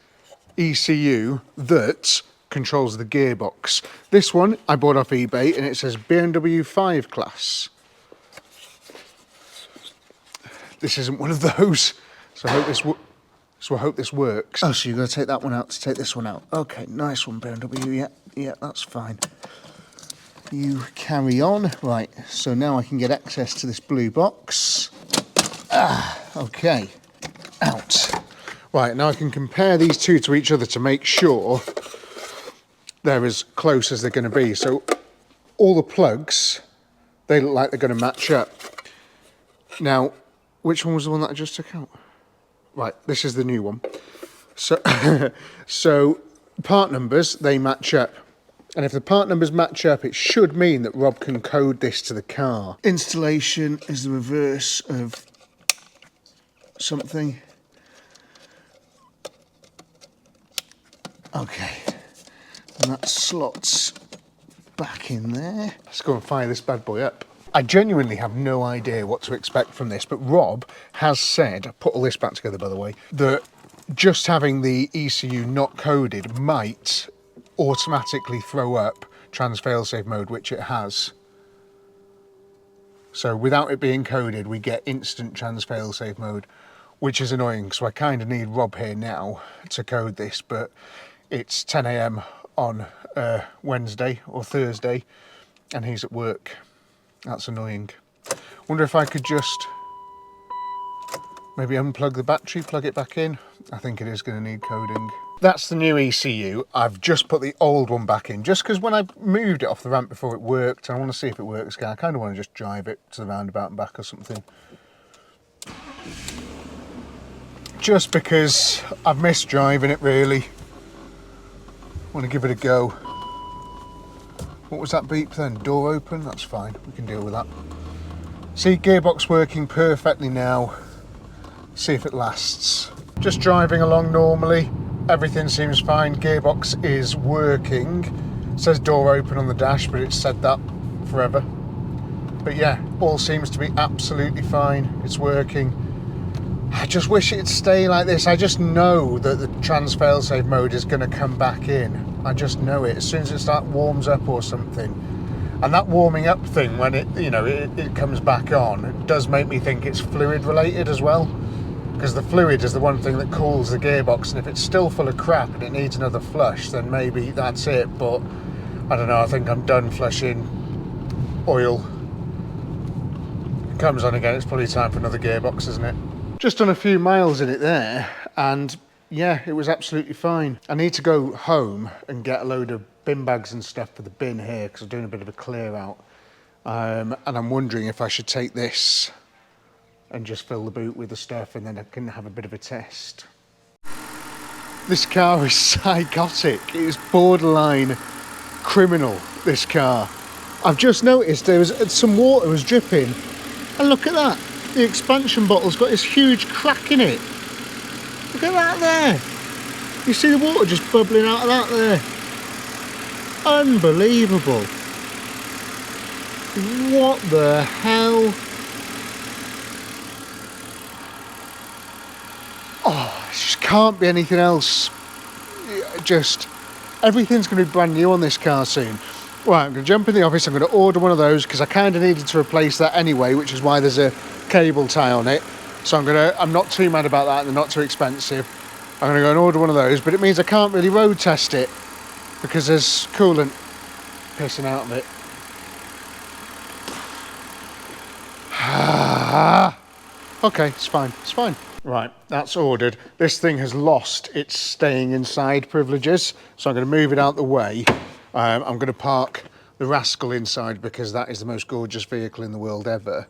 ECU, that controls the gearbox. This one I bought off eBay and it says BMW 5 class. This isn't one of those, so I hope this works. Oh, so you're going to take that one out to take this one out. Okay, nice one, BMW. Yeah, that's fine. You carry on. Right, so now I can get access to this blue box. Okay. Out. Right, now I can compare these two to each other to make sure they're as close as they're going to be. So all the plugs, they look like they're going to match up. Now, which one was the one that I just took out? Right, this is the new one. So, so part numbers, they match up. And if the part numbers match up, it should mean that Rob can code this to the car. Installation is the reverse of something. Okay, and that slots back in there. Let's go and fire this bad boy up. I genuinely have no idea what to expect from this, but Rob has said, I put all this back together by the way, that just having the ECU not coded might automatically throw up trans failsafe mode, which it has. So without it being coded, we get instant trans failsafe mode, which is annoying. So I kind of need Rob here now to code this, but it's 10 AM on Wednesday or Thursday, and he's at work. That's annoying. Wonder if I could just maybe unplug the battery, plug it back in. I think it is going to need coding. That's the new ECU. I've just put the old one back in, just because when I moved it off the ramp before it worked, I want to see if it works again. I kind of want to just drive it to the roundabout and back or something. Just because I've missed driving it, really. Want to give it a go. What was that beep then? Door open? That's fine, we can deal with that. See, gearbox working perfectly now. See if it lasts. Just driving along normally, everything seems fine. Gearbox is working. It says door open on the dash, but it's said that forever. But yeah, all seems to be absolutely fine. It's working. I just wish it'd stay like this. I just know that the trans failsafe mode is going to come back in. I just know it as soon as it warms up or something. And that warming up thing, when it comes back on, it does make me think it's fluid related as well, because the fluid is the one thing that cools the gearbox, and if it's still full of crap and it needs another flush, then maybe that's it. But I don't know, I think I'm done flushing oil. It comes on again, it's probably time for another gearbox, isn't it? Just done a few miles in it there, and yeah, it was absolutely fine. I need to go home and get a load of bin bags and stuff for the bin here, because I'm doing a bit of a clear out. And I'm wondering if I should take this and just fill the boot with the stuff, and then I can have a bit of a test. This car is psychotic. It is borderline criminal, this car. I've just noticed there was some water was dripping, and look at that. The expansion bottle's got this huge crack in it. Look at that there. You see the water just bubbling out of that there. Unbelievable. What the hell? Oh, it just can't be anything else. just, everything's going to be brand new on this car soon. Right, I'm going to jump in the office, I'm going to order one of those because I kind of needed to replace that anyway, which is why there's a cable tie on it. So I'm not too mad about that, and they're not too expensive. I'm going to go and order one of those, but it means I can't really road test it because there's coolant pissing out of it. Okay, it's fine, it's fine. Right, that's ordered. This thing has lost its staying inside privileges, so I'm going to move it out the way. I'm going to park the Rascal inside because that is the most gorgeous vehicle in the world ever,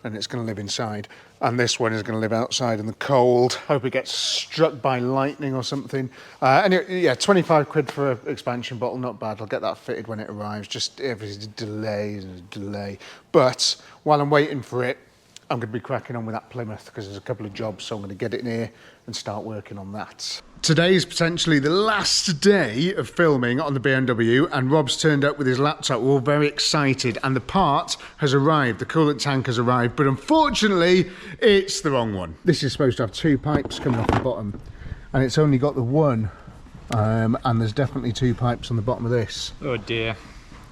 and it's going to live inside. And this one is going to live outside in the cold. Hope it gets struck by lightning or something. Anyway, yeah, 25 quid for an expansion bottle, not bad. I'll get that fitted when it arrives. Just every delay. But while I'm waiting for it, I'm going to be cracking on with that Plymouth because there's a couple of jobs, so I'm going to get it in here and start working on that. Today is potentially the last day of filming on the BMW, and Rob's turned up with his laptop. We're all very excited, and the part has arrived. The coolant tank has arrived, but unfortunately, it's the wrong one. This is supposed to have 2 pipes coming off the bottom, and it's only got the one, and there's definitely 2 pipes on the bottom of this. Oh dear.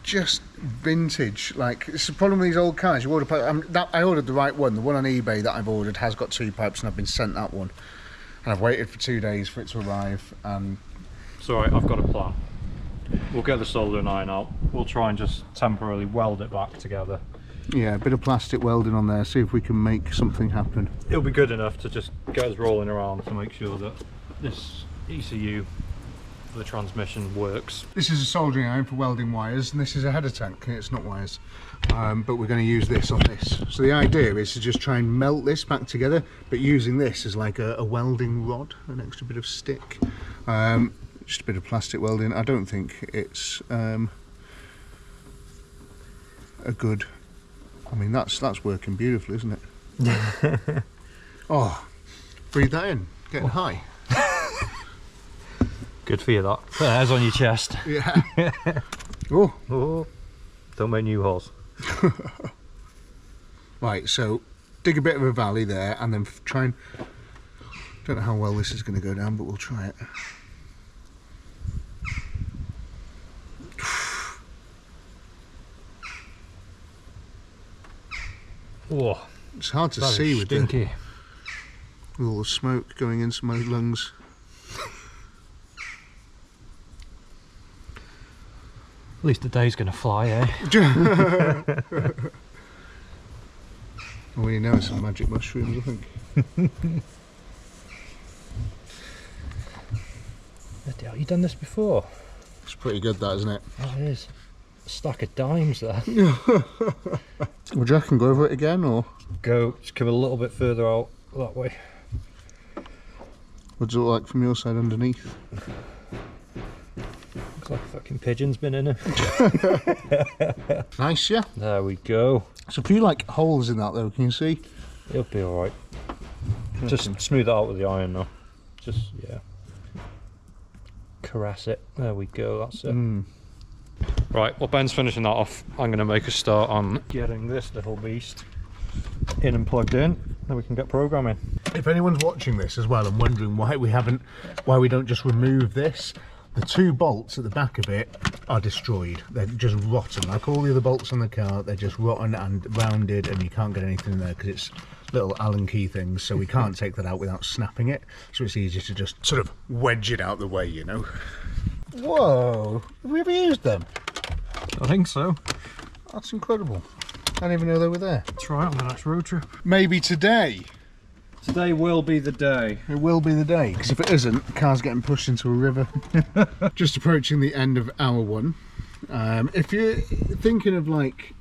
Just vintage. Like, it's the problem with these old cars. You order I ordered the right one. The one on eBay that I've ordered has got 2 pipes, and I've been sent that one. And I've waited for 2 days for it to arrive. And Sorry, I've got a plan. We'll get the soldering iron out. We'll try and just temporarily weld it back together. yeah, a bit of plastic welding on there. See if we can make something happen. It'll be good enough to just get us rolling around to make sure that this ECU for the transmission works. This is a soldering iron for welding wires, and this is a header tank. It's not wires, but we're going to use this on this. So the idea is to just try and melt this back together, but using this as like a welding rod, an extra bit of stick, just a bit of plastic welding. I don't think it's a good. I mean, that's working beautifully, isn't it? Oh, breathe that in, getting high. Good for you, that. Put hairs on your chest. Yeah. Oh. Oh, don't make new holes. Right, so dig a bit of a valley there, and then try and. Don't know how well this is going to go down, but we'll try it. Oh, It's hard to see with stinky. with all the smoke going into my lungs. At least the day's going to fly, eh? Well, you know, some magic mushrooms, I think. Bloody hell, you done this before? It's pretty good, that, isn't it? That is a stack of dimes there. Would you reckon go over it again, or Go, just come a little bit further out that way. what does it look like from your side underneath? Looks like a fucking pigeon's been in it. Nice, yeah. There we go. So a few like holes in that though, can you see? It'll be alright. Just smooth it out with the iron though. Just, yeah. Caress it. There we go, that's it. Right, well, Ben's finishing that off. I'm going to make a start on getting this little beast in and plugged in, then we can get programming. If anyone's watching this as well and wondering why we don't just remove this, the 2 bolts at the back of it are destroyed. They're just rotten. Like all the other bolts on the car, they're just rotten and rounded, and you can't get anything in there because it's little Allen key things, so we can't take that out without snapping it. So it's easier to just sort of wedge it out the way, you know. Whoa, have we ever used them? I think so. That's incredible. I didn't even know they were there. Try it on the next road trip. Maybe today. Today will be the day. It will be the day, because if it isn't, the car's getting pushed into a river. Just approaching the end of hour 1. If you're thinking of like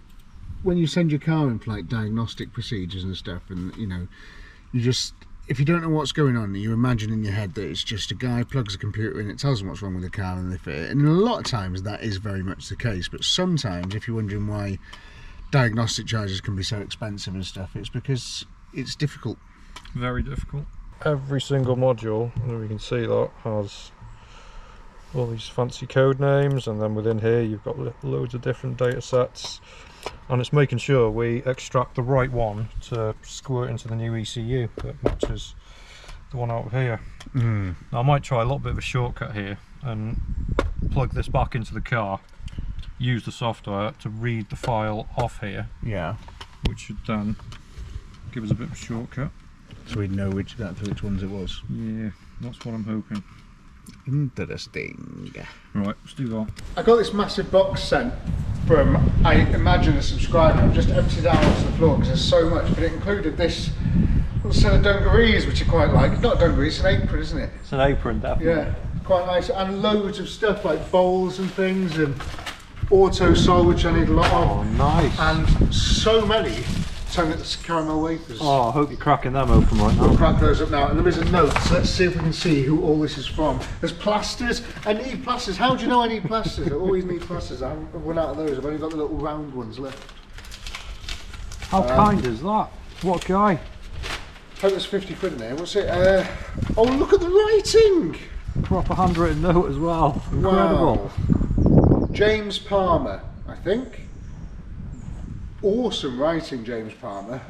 when you send your car in for like diagnostic procedures and stuff, and you know, if you don't know what's going on, you imagine in your head that it's just a guy plugs a computer in, it tells them what's wrong with the car, and they fit it. And a lot of times that is very much the case, but sometimes if you're wondering why diagnostic charges can be so expensive and stuff, it's because it's difficult. Very difficult. Every single module, and we can see that, has all these fancy code names, and then within here you've got loads of different data sets, and it's making sure we extract the right one to squirt into the new ECU that matches the one out of here. Now I might try a little bit of a shortcut here and plug this back into the car, use the software to read the file off here, Yeah. which should then give us a bit of a shortcut. So we'd know which ones it was. Yeah, that's what I'm hoping. Interesting. Right, let's do that. I got this massive box sent from, I imagine, a subscriber. I've just emptied it out onto the floor because there's so much, but it included this little set of dungarees, which I quite like. It's not dungarees, it's an apron, isn't it? It's an apron, definitely. Yeah, quite nice. And loads of stuff like bowls and things, and auto sol, which I need a lot of. Oh, nice. And so many Tonix caramel wafers. Oh, I hope you're cracking them open right now. We'll crack those up now, and there is a note, so let's see if we can see who all this is from. There's plasters. I need plasters. How do you know I need plasters? I always need plasters. I haven't run out of those. I've only got the little round ones left. How kind is that? What guy? Hope there's 50 quid in there. What's it? Oh, look at the writing! Proper handwritten note as well. Incredible. Wow. James Palmer, I think. Awesome writing, James Palmer.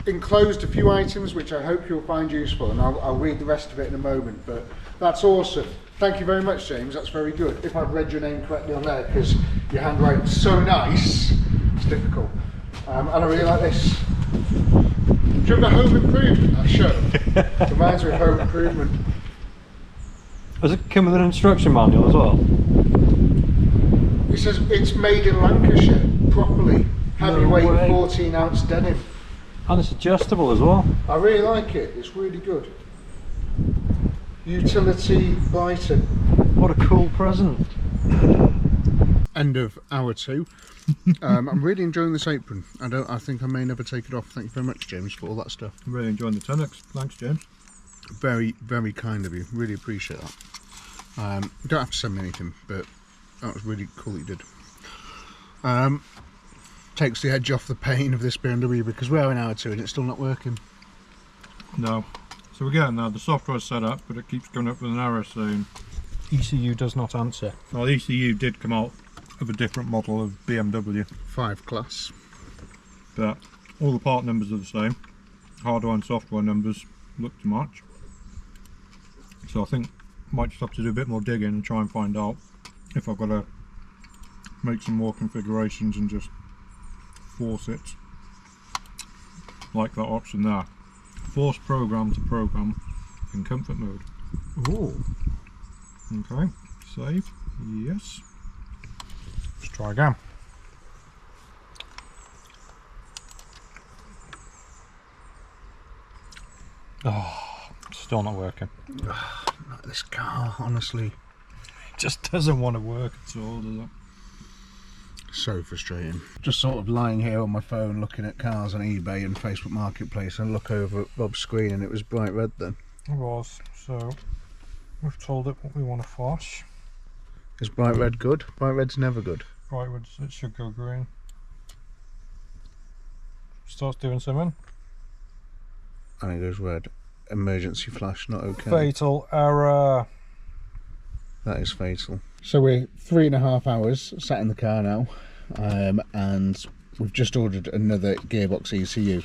Enclosed a few items which I hope you'll find useful, and I'll read the rest of it in a moment, but that's awesome. Thank you very much, James, that's very good. If I've read your name correctly on there, because your handwriting's so nice, it's difficult. And I really like this. Do you remember Home Improvement, that show? Reminds me of Home Improvement. Does it come with an instruction manual as well? It says it's made in Lancashire, properly. Heavyweight 14-ounce denim. And it's adjustable as well. I really like it, it's really good. Utility Brighton. What a cool present. End of hour 2. I'm really enjoying this apron. I think I may never take it off. Thank you very much, James, for all that stuff. I'm really enjoying the Tonix. Thanks, James. Very, very kind of you. Really appreciate that. You don't have to send me anything, but that was really cool that you did. Takes the edge off the pain of this BMW because we're in hour 2 and it's still not working. No. So we're getting there. The software's set up, but it keeps coming up with an error saying ECU does not answer. Well, the ECU did come out of a different model of BMW. 5 class. But all the part numbers are the same. Hardware and software numbers look to match. So I think I might just have to do a bit more digging and try and find out if I've got to make some more configurations and just force it, like that option there. Force program to program in comfort mode. Ooh. Okay, save, yes. Let's try again. Oh, still not working. Not this car, honestly. It just doesn't want to work at all, does it? So frustrating. Just sort of lying here on my phone looking at cars on eBay and Facebook Marketplace, and look over at Rob's screen and it was bright red then. It was, so we've told it what we want to flash. Is bright red good? Bright red's never good. Bright red, it should go green. Starts doing something. And it goes red. Emergency flash, not okay. Fatal error. That is fatal. So we're 3.5 hours sat in the car now, and we've just ordered another Gearbox ECU.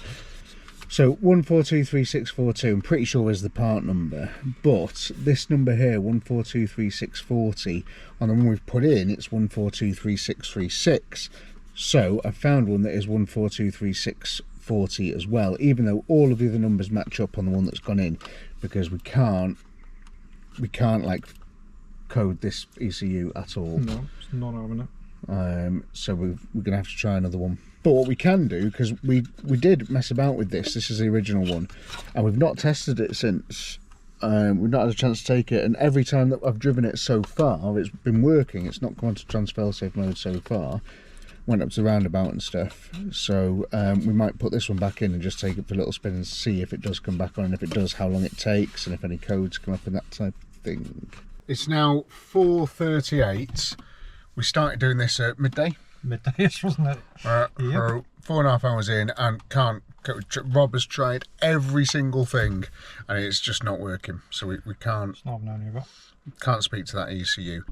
So 14236442, I'm pretty sure is the part number, but this number here, 14236440, on the one we've put in, it's 14233636. So I found one that is 14236440 as well, even though all of the other numbers match up on the one that's gone in, because we can't like code this ECU at all. No, it's not having it. So we're gonna have to try another one. But what we can do, because we did mess about with this is the original one, and we've not tested it since. We've not had a chance to take it, and every time that I've driven it so far, it's been working. It's not gone to transfer safe mode so far. Went up to the roundabout and stuff, so we might put this one back in and just take it for a little spin and see if it does come back on, and if it does, how long it takes, and if any codes come up and that type of thing. It's now 4:38. We started doing this at midday. Midday-ish, wasn't it? Yep. So 4.5 hours in, and can't. Rob has tried every single thing, and it's just not working. So we can't. It's not having any of it. Can't speak to that ECU.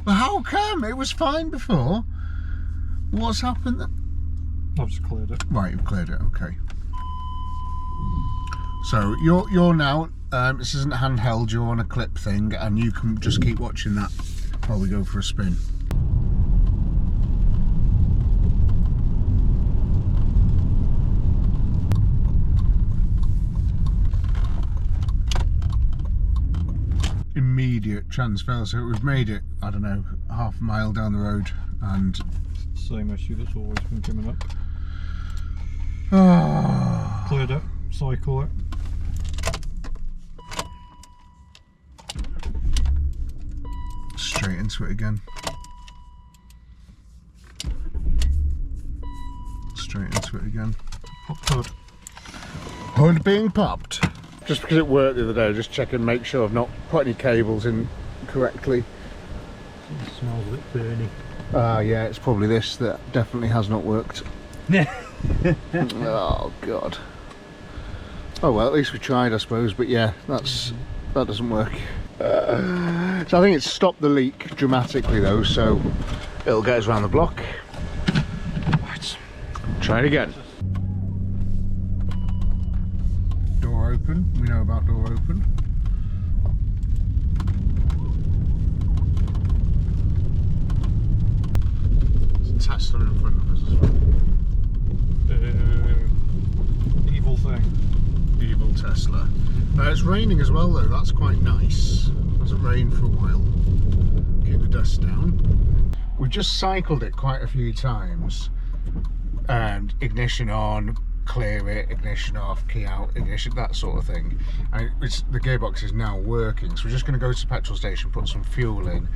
Well, how come? It was fine before. What's happened then? I've just cleared it. Right, you've cleared it, okay. So you're now, this isn't handheld, you're on a clip thing, and you can just keep watching that while we go for a spin. Immediate transfer, so we've made it, I don't know, half a mile down the road, and same issue that's always been coming up. oh. Cleared it, cycle it. Straight into it again. Straight into it again. Popped hood. Hood being popped. Just because it worked the other day, just check and make sure I've not put any cables in correctly. It smells a bit burny. Yeah, it's probably this that definitely has not worked. Oh god. Oh well, at least we tried, I suppose. But yeah, that doesn't work. So I think it's stopped the leak dramatically though, so it'll get us around the block. Right. Try it again. Door open. We know about door open. There's a Tesla in front of us as well. Evil thing. Evil Tesla. It's raining as well though, that's quite nice. It hasn't rained for a while. Keep the dust down. We've just cycled it quite a few times. And ignition on, clear it, ignition off, key out, ignition, that sort of thing. And the gearbox is now working, so we're just going to go to the petrol station, put some fuel in,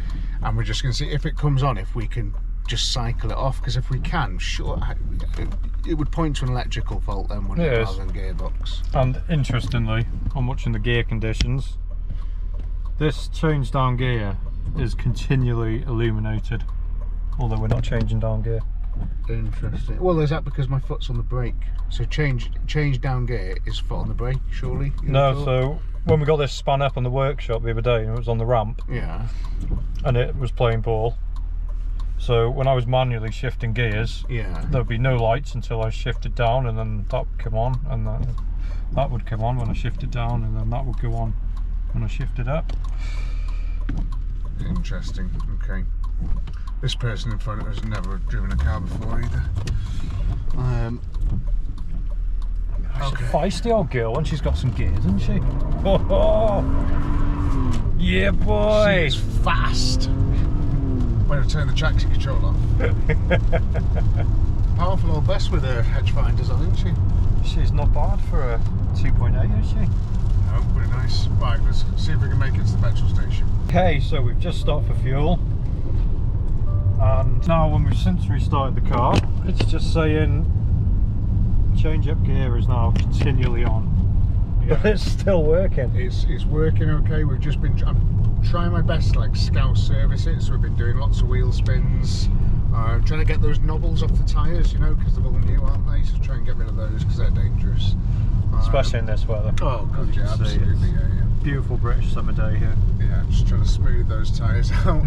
and we're just going to see if it comes on, if we can just cycle it off, because if we can, sure, it would point to an electrical fault then, wouldn't it, rather than gearbox. And interestingly, I'm watching the gear conditions. This change down gear is continually illuminated, although we're not changing down gear. Interesting. Well, is that because my foot's on the brake? So change down gear is foot on the brake, surely? No, so when we got this spun up on the workshop the other day, and it was on the ramp, yeah, and it was playing ball. So when I was manually shifting gears, yeah, there'd be no lights until I shifted down, and then that would come on, and that would come on when I shifted down, and then that would go on when I shifted up. Interesting. Okay. This person in front of us has never driven a car before either. She's Okay. a feisty old girl when she's got some gears, isn't she? Oh, yeah, boy! She's fast. When I turn the traction control off. Powerful old best with her hedge finders on, isn't she? She's not bad for a 2.8, is she? No, pretty nice. Right, let's see if we can make it to the petrol station. Okay, so we've just stopped for fuel. And now when we've since restarted the car, it's just saying change up gear is now continually on. Yeah. But it's still working. It's working okay. We've just been, I'm trying my best to like scout service it, so we've been doing lots of wheel spins. Trying to get those knobbles off the tyres, you know, because they're all new, aren't they? So try and get rid of those because they're dangerous. Especially in this weather. Oh god, yeah, absolutely, yeah. Beautiful British summer day here. Yeah, just trying to smooth those tyres out.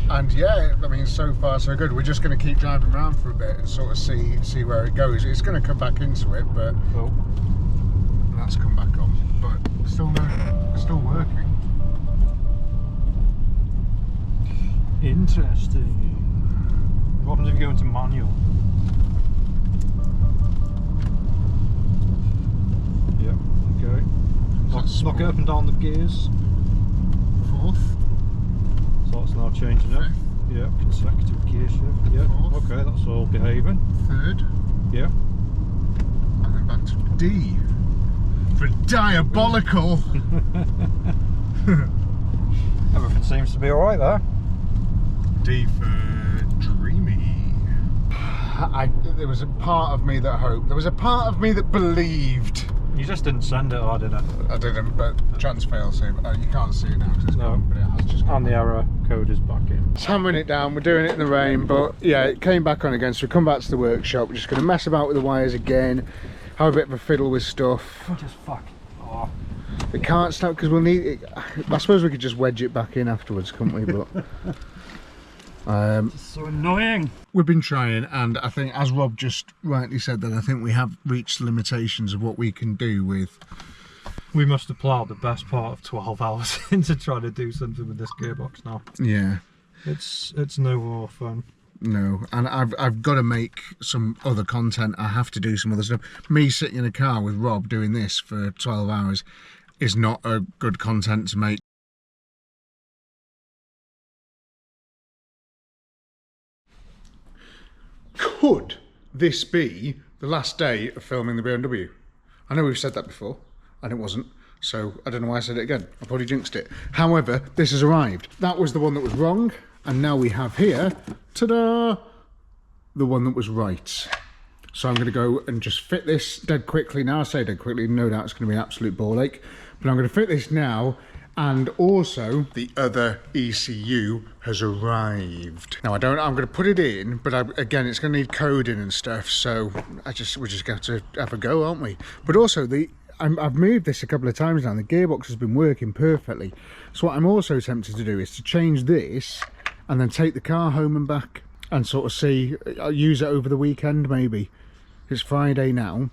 And yeah, I mean, so far so good. We're just going to keep driving around for a bit and sort of see where it goes. It's going to come back into it, but that's come back on. But still working. Interesting. What happens if you go into manual? Yep, okay. Knock it up and down the gears. Fourth. So that's now changing it. Yep, consecutive gear shift. Yep, Fourth. okay, that's all behaving. Third. Yep. And then back to D. For diabolical. Everything seems to be alright there. D for dreamy. There was a part of me that hoped. There was a part of me that believed. You just didn't send it, or did it? I didn't, but chance fail save. You can't see it now because it's gone, but it has just gone. And the error code is back in. It's hammering it down. We're doing it in the rain, but yeah, it came back on again. So we come back to the workshop. We're just going to mess about with the wires again, have a bit of a fiddle with stuff. Just fuck. Oh. We can't stop because we'll need it. I suppose we could just wedge it back in afterwards, couldn't we? But So annoying. We've been trying, and I think, as Rob just rightly said, that I think we have reached the limitations of what we can do with. We must have ploughed the best part of 12 hours into trying to do something with this gearbox now. Yeah. It's no more fun. No, and I've got to make some other content. I have to do some other stuff. Me sitting in a car with Rob doing this for 12 hours is not a good content to make. Could this be the last day of filming the BMW? I know we've said that before, and it wasn't, so I don't know why I said it again. I probably jinxed it. However, this has arrived. That was the one that was wrong, and now we have here, ta-da, the one that was right. So I'm going to go and just fit this dead quickly now. I say dead quickly, no doubt it's going to be an absolute ball ache, but I'm going to fit this now. And also, the other ECU has arrived. Now, I'm going to put it in, but again, it's going to need coding and stuff, so we're just going to have a go, aren't we? But also, I've moved this a couple of times now, and the gearbox has been working perfectly. So what I'm also tempted to do is to change this, and then take the car home and back, and sort of see, I'll use it over the weekend, maybe. It's Friday now.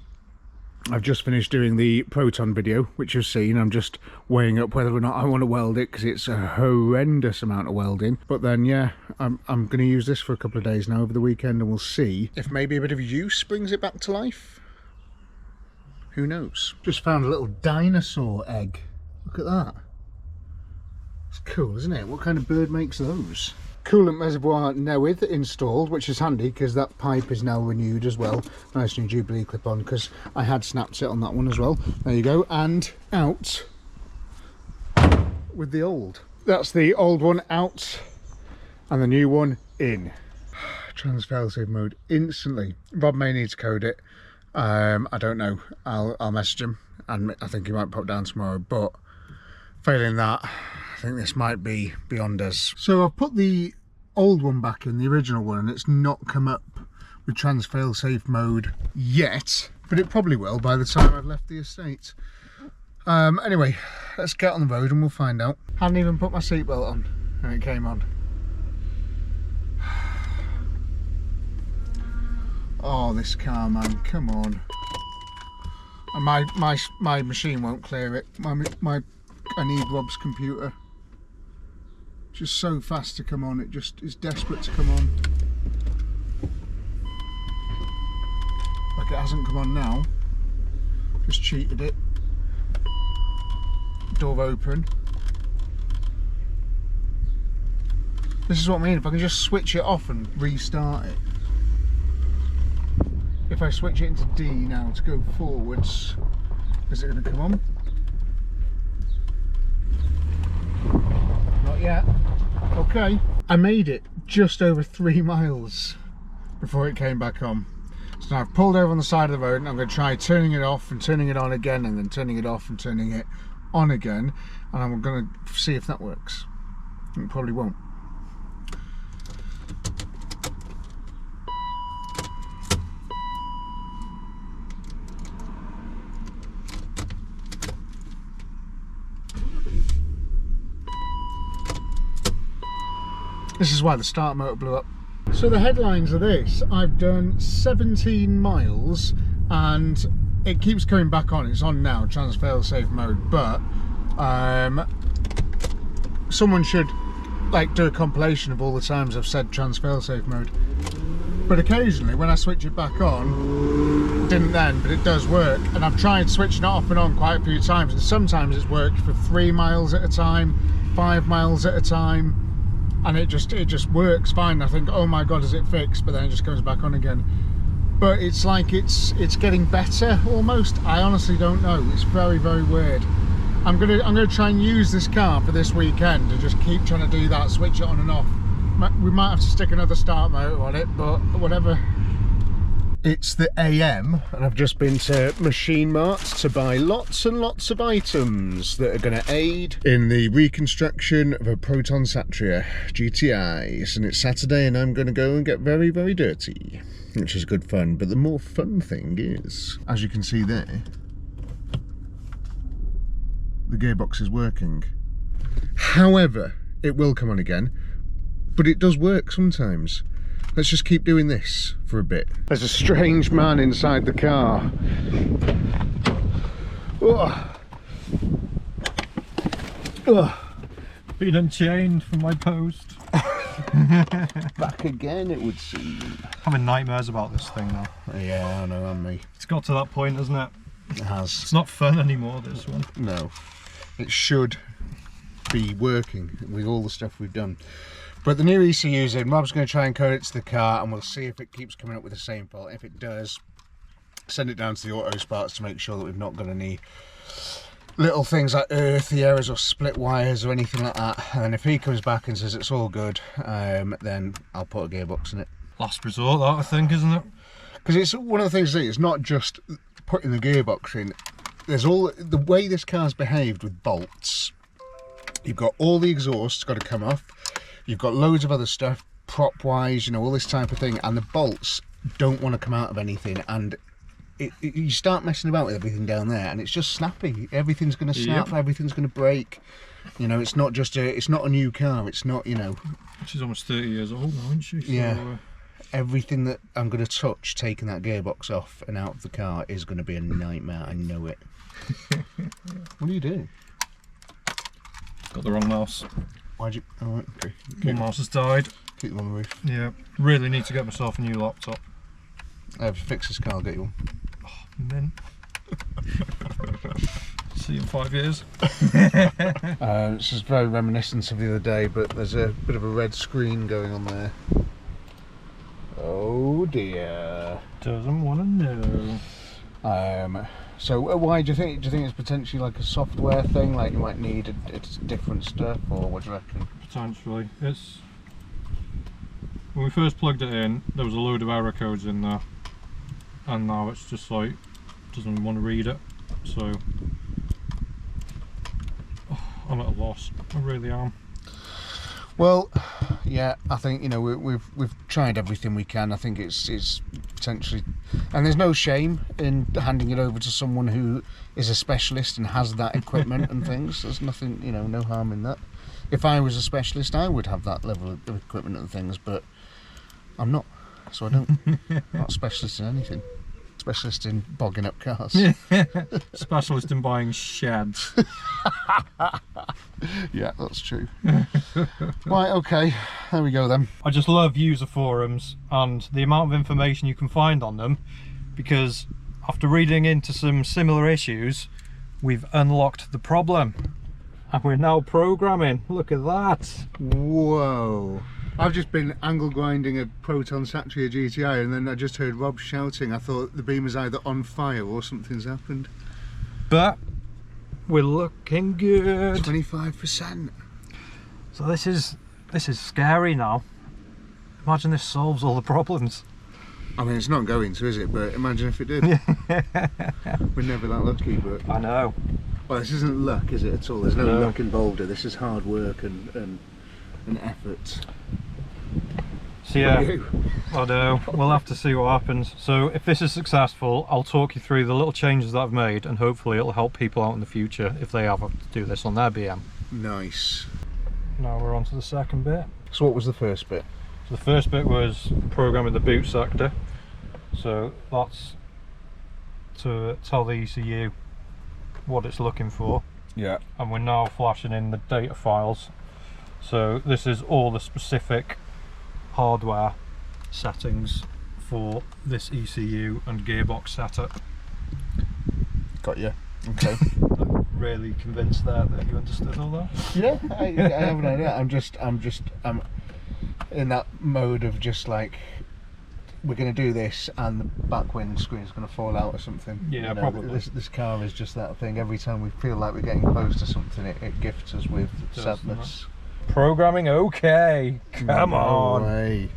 I've just finished doing the Proton video, which you've seen. I'm just weighing up whether or not I want to weld it, because it's a horrendous amount of welding. But then, yeah, I'm going to use this for a couple of days now over the weekend, and we'll see if maybe a bit of use brings it back to life. Who knows? Just found a little dinosaur egg. Look at that. It's cool, isn't it? What kind of bird makes those? Coolant reservoir Newith installed, which is handy because that pipe is now renewed as well. Nice new Jubilee clip on, because I had snapped it on that one as well. There you go, and out with the old. That's the old one out and the new one in. Transfer safe mode instantly. Rob may need to code it. I don't know. I'll message him, and I think he might pop down tomorrow, but failing that, I think this might be beyond us. So I've put the old one back in, the original one, and it's not come up with trans fail-safe mode yet, but it probably will by the time I've left the estate. Anyway, let's get on the road and we'll find out. Hadn't even put my seatbelt on and it came on. Oh, this car, man, come on. And my machine won't clear it. I need Rob's computer. Just so fast to come on, it just is desperate to come on. Like it hasn't come on now. Just cheated it. Door open. This is what I mean, if I can just switch it off and restart it. If I switch it into D now to go forwards, is it going to come on? Not yet. Okay. I made it just over 3 miles before it came back on. So now I've pulled over on the side of the road and I'm going to try turning it off and turning it on again, and then turning it off and turning it on again, and I'm going to see if that works. It probably won't. This is why the start motor blew up. So the headlines are this: I've done 17 miles and it keeps coming back on. It's on now, trans fail-safe mode, but someone should like do a compilation of all the times I've said trans fail-safe mode. But occasionally when I switch it back on, it didn't then, but it does work. And I've tried switching it off and on quite a few times, and sometimes it's worked for 3 miles at a time, 5 miles at a time. And it just works fine. I think, oh my god, is it fixed? But then it just comes back on again. But it's like it's getting better almost. I honestly don't know. It's very, very weird. I'm gonna try and use this car for this weekend to just keep trying to do that, switch it on and off. We might have to stick another start motor on it, but whatever. It's the AM, and I've just been to Machine Mart to buy lots and lots of items that are going to aid in the reconstruction of a Proton Satria GTIs. And it's Saturday and I'm going to go and get very, very dirty, which is good fun. But the more fun thing is, as you can see there, the gearbox is working. However, it will come on again. but it does work sometimes. Let's just keep doing this for a bit. There's a strange man inside the car. Oh. Oh. Been unchained from my post. Back again, it would seem. Having nightmares about this thing now. Yeah, I know, and me. It's got to that point, hasn't it? It has. It's not fun anymore, this one. No. It should be working with all the stuff we've done. But the new ECU's in. Rob's going to try and code it to the car, and we'll see if it keeps coming up with the same fault. If it does, send it down to the auto sparks to make sure that we've not got any little things like earthy errors or split wires or anything like that. And then if he comes back and says it's all good, then I'll put a gearbox in it. Last resort, that, I think, isn't it? Because it's one of the things that it's not just putting the gearbox in. There's all the way this car's behaved with bolts. You've got all the exhausts got to come off. You've got loads of other stuff, prop wise, you know, all this type of thing, and the bolts don't want to come out of anything, and you start messing about with everything down there, and it's just snappy. Everything's going to snap. Yep. Everything's going to break. You know, it's not a new car. It's not, you know. She's almost 30 years old now, isn't she? So, yeah. Everything that I'm going to touch, taking that gearbox off and out of the car, is going to be a nightmare. I know it. What are you doing? Got the wrong mouse. Why'd you? Oh, right, okay. One mouse has died. Keep them on the roof. Yeah. Really need to get myself a new laptop. If you fix this car, I'll get you one. Oh, mint. See you in 5 years. This is very reminiscent of the other day, but there's a bit of a red screen going on there. Oh dear. Doesn't want to know. So why do you think? Do you think it's potentially like a software thing? Like you might need it's different stuff, or what do you reckon? Potentially. It's when we first plugged it in, there was a load of error codes in there, and now it's just like doesn't want to read it. So I'm at a loss. I really am. Well, yeah, I think, you know, we've tried everything we can. I think it's potentially, and there's no shame in handing it over to someone who is a specialist and has that equipment and things. There's nothing, you know, no harm in that. If I was a specialist, I would have that level of equipment and things, but I'm not, so I don't. I'm not a specialist in anything. Specialist in bogging up cars. Specialist in buying sheds. Yeah, that's true. Right, okay, there we go then. I just love user forums and the amount of information you can find on them, because after reading into some similar issues, we've unlocked the problem and we're now programming. Look at that. Whoa. I've just been angle grinding a Proton Satria GTI, and then I just heard Rob shouting. I thought the beam was either on fire or something's happened. But we're looking good. 25%. So this is scary now. Imagine this solves all the problems. I mean, it's not going to, is it? But imagine if it did. We're never that lucky, but I know. Well, this isn't luck, is it, at all? There's no luck involved here. This is hard work and effort. So yeah, I know, we'll have to see what happens. So if this is successful, I'll talk you through the little changes that I've made, and hopefully it'll help people out in the future if they have to do this on their BM. Nice. Now we're on to the second bit. So what was the first bit? So the first bit was programming the boot sector. So that's to tell the ECU what it's looking for. Yeah. And we're now flashing in the data files. So this is all the specific hardware settings for this ECU and gearbox setup. Got you. Okay. I'm really convinced there that you understood all that. Yeah, I have an idea. I'm in that mode of just like, we're going to do this and the back windscreen is going to fall out or something. Yeah, you know, probably. This car is just that thing. Every time we feel like we're getting close to something, it gifts us with sadness. Programming okay. Come on. Way.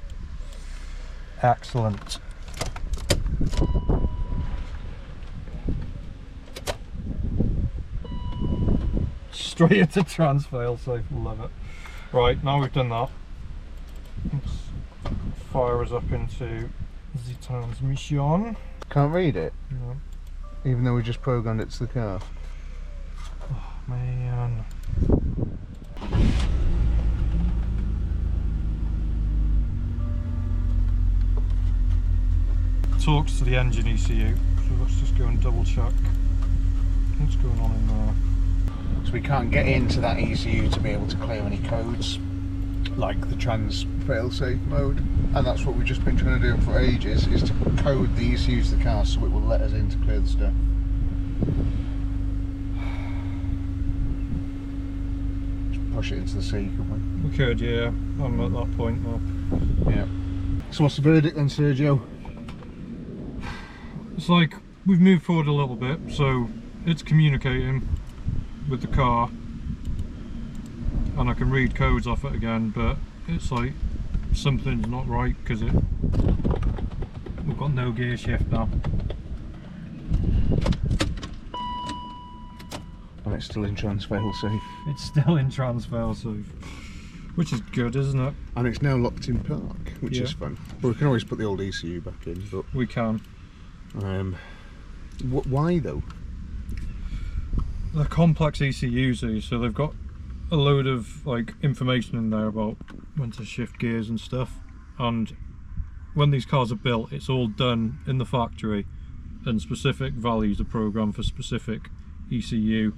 Excellent. Straight into trans failsafe, love it. Right, now we've done that. Let's fire us up into the transmission. Can't read it? No. Even though we just programmed it to the car. Oh man. talks to the engine ECU, so let's just go and double check what's going on in there. So we can't get into that ECU to be able to clear any codes, like the trans fail-safe mode, and that's what we've just been trying to do for ages, is to code the ECUs of the car so it will let us in to clear the stuff. Just push it into the sea, couldn't We could, yeah. I'm at that point now. we? Yeah. So what's the verdict then, Sergio? It's like we've moved forward a little bit, so it's communicating with the car, and I can read codes off it again, but it's like something's not right because we've got no gear shift now. And it's still in trans fail-safe. It's still in trans fail-safe, which is good, isn't it? And it's now locked in park, which Yeah. is fun. But we can always put the old ECU back in, but We can. why though? They're complex ECUs, so they've got a load of like information in there about when to shift gears and stuff, and when these cars are built it's all done in the factory, and specific values are programmed for specific ECU,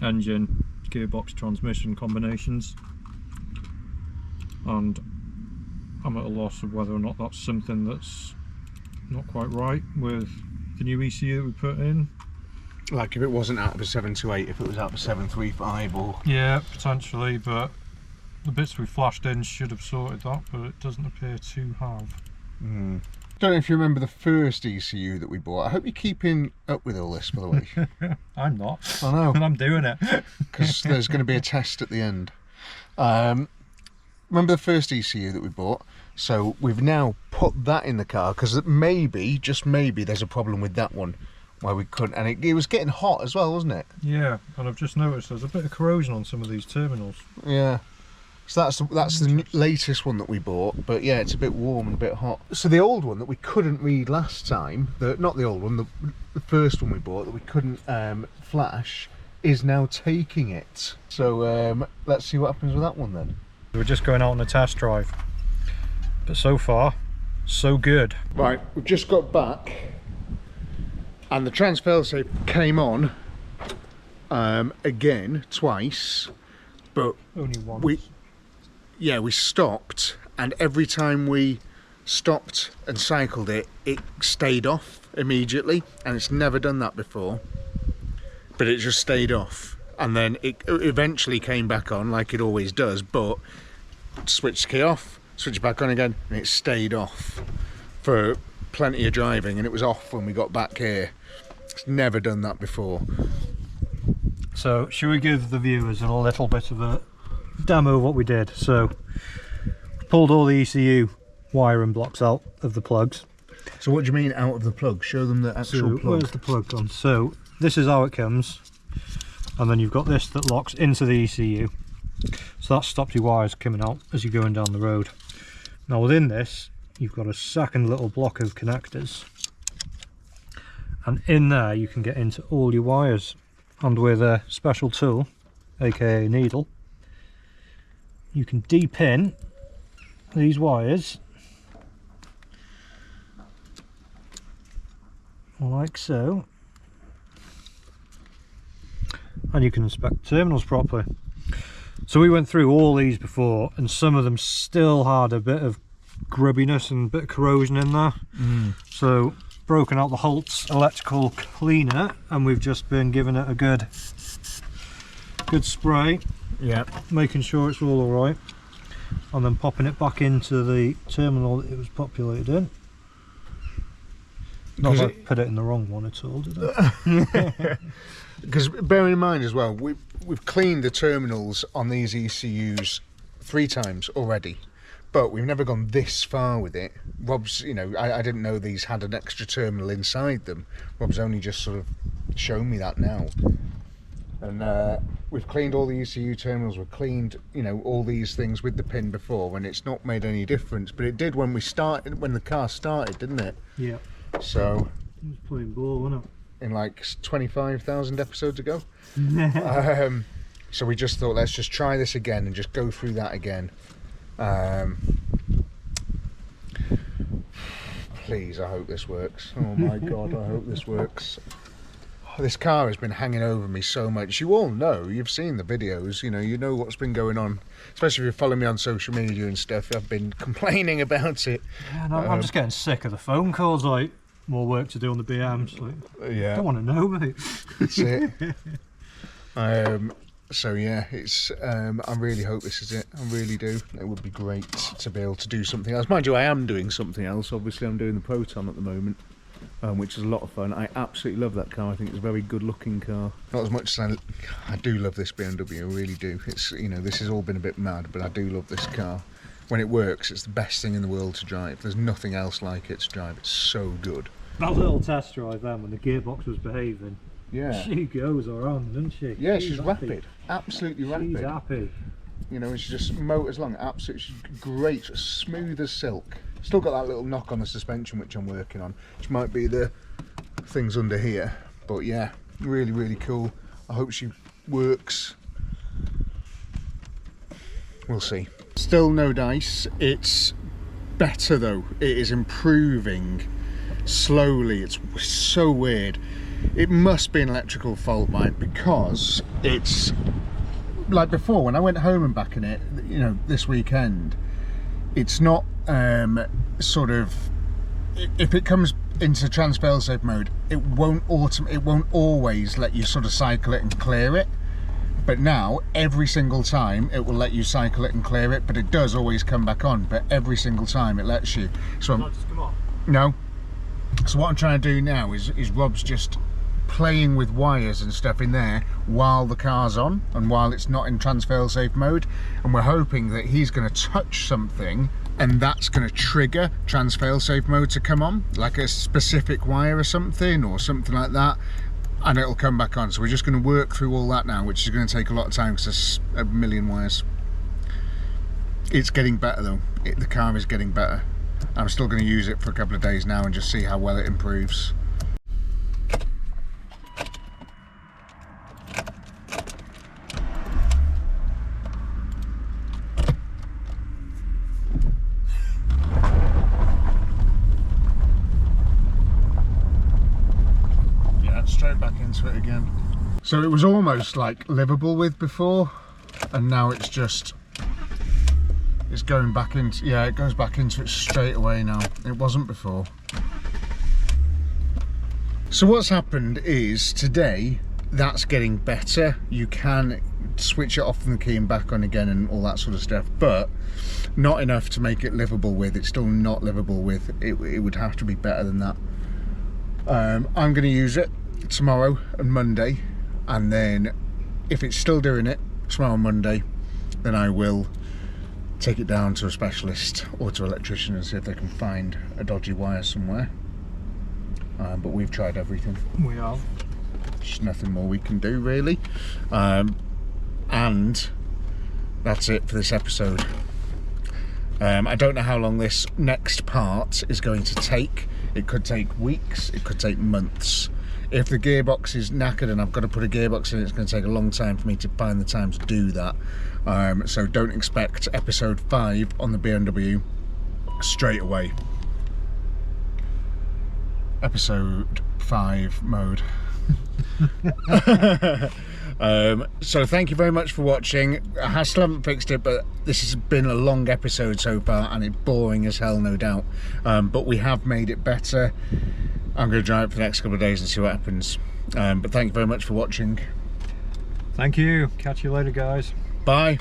engine, gearbox, transmission combinations, and I'm at a loss of whether or not that's something that's not quite right with the new ECU we put in. Like if it wasn't out of a 728, if it was out of a 735 or... Yeah, potentially, but the bits we flashed in should have sorted that, but it doesn't appear to have. Don't know if you remember the first ECU that we bought. I hope you're keeping up with all this, by the way. I'm not. I know. And I'm doing it. Because there's going to be a test at the end. Remember the first ECU that we bought? So we've now put that in the car because maybe, just maybe, there's a problem with that one where we couldn't, and it was getting hot as well, wasn't it? Yeah, and I've just noticed there's a bit of corrosion on some of these terminals. Yeah. So that's the latest one that we bought, but yeah, it's a bit warm and a bit hot. So the old one that we couldn't read last time, not the old one, the first one we bought that we couldn't flash, is now taking it. So let's see what happens with that one then. We're just going out on a test drive, but so far, so good. Right, we've just got back, and the trans failsafe came on again twice, but Only once. we stopped, and every time we stopped and cycled it, it stayed off immediately, and it's never done that before, but it just stayed off, and then it eventually came back on like it always does, but switched key off, switched back on again, and it stayed off for plenty of driving, and it was off when we got back here. It's never done that before. So, should we give the viewers a little bit of a demo of what we did? So, pulled all the ECU wiring blocks out of the plugs. So what do you mean out of the plug? Show them the actual plug. Where's the plug gone? So, this is how it comes, and then you've got this that locks into the ECU. So that stops your wires coming out as you're going down the road. Now within this, you've got a second little block of connectors, and in there you can get into all your wires, and with a special tool, aka needle, you can depin these wires like so, and you can inspect the terminals properly. So we went through all these before, and some of them still had a bit of grubbiness and a bit of corrosion in there. So broken out the Holt's electrical cleaner, and we've just been giving it a good spray, Yeah. making sure it's all alright, and then popping it back into the terminal that it was populated in. Not that I put it in the wrong one at all, did I? Because bearing in mind as well, we've cleaned the terminals on these ECUs 3 times already, but we've never gone this far with it. Rob's, you know, I didn't know these had an extra terminal inside them. Rob's only just sort of shown me that now. And we've cleaned all the ECU terminals, we've cleaned, you know, all these things with the pin before, and it's not made any difference, but it did when the car started, didn't it? Yeah. So It was playing ball, wasn't it? in like 25,000 episodes ago. So we just thought, let's just try this again and just go through that again. please, I hope this works. Oh my God, I hope this works. This car has been hanging over me so much. You all know, you've seen the videos, you know what's been going on. Especially if you follow me on social media and stuff, I've been complaining about it. Yeah, no, I'm just getting sick of the phone calls, like, more work to do on the BMs. Like, yeah. I don't want to know, mate. That's it. So yeah, it's I really hope this is it. I really do. It would be great to be able to do something else. Mind you, I am doing something else. Obviously, I'm doing the Proton at the moment, which is a lot of fun. I absolutely love that car. I think it's a very good looking car. Not as much as I do love this BMW. I really do. It's, you know, this has all been a bit mad, but I do love this car. When it works, it's the best thing in the world to drive. There's nothing else like it to drive. It's so good. That little test drive then, when the gearbox was behaving. Yeah. She goes on, doesn't she? Yeah, she's rapid. Absolutely rapid. She's happy. You know, she just motors along. Absolutely, she's great. Smooth as silk. Still got that little knock on the suspension, which I'm working on, which might be the things under here. But yeah, really, really cool. I hope she works. We'll see. Still no dice. It's better though. It is improving slowly. It's so weird. It must be an electrical fault, right? Because it's like before when I went home and back in it, you know, this weekend, it's not sort of, if it comes into trans failsafe mode, it won't always let you sort of cycle it and clear it. But now every single time it will let you cycle it and clear it, but it does always come back on. But every single time it lets you. So Does that just come off? No. So what I'm trying to do now is Rob's just playing with wires and stuff in there while the car's on and while it's not in trans failsafe mode, and we're hoping that he's going to touch something and that's going to trigger trans failsafe mode to come on, like a specific wire or something like that, and it'll come back on. So we're just going to work through all that now, which is going to take a lot of time because there's a million wires. It's getting better though. The car is getting better. I'm still going to use it for a couple of days now and just see how well it improves. Yeah, straight back into it again. So it was almost like livable with before, and now it's just, it's going back into, yeah, it goes back into it straight away now. It wasn't before. So what's happened is today that's getting better. You can switch it off from the key and back on again and all that sort of stuff, but not enough to make it livable with. It's still not livable with. It would have to be better than that. I'm going to use it tomorrow and Monday, and then if it's still doing it tomorrow and Monday, then I will take it down to a specialist or to an electrician and see if they can find a dodgy wire somewhere. But we've tried everything. We have. There's nothing more we can do really. And that's it for this episode. I don't know how long this next part is going to take. It could take weeks, it could take months. If the gearbox is knackered and I've got to put a gearbox in, it's going to take a long time for me to find the time to do that. So don't expect episode 5 on the BMW straight away. Episode 5 mode. So thank you very much for watching. I still haven't fixed it, but this has been a long episode so far and it's boring as hell, no doubt, but we have made it better. I'm going to drive it for the next couple of days and see what happens, but thank you very much for watching. Thank you. Catch you later, guys. Bye.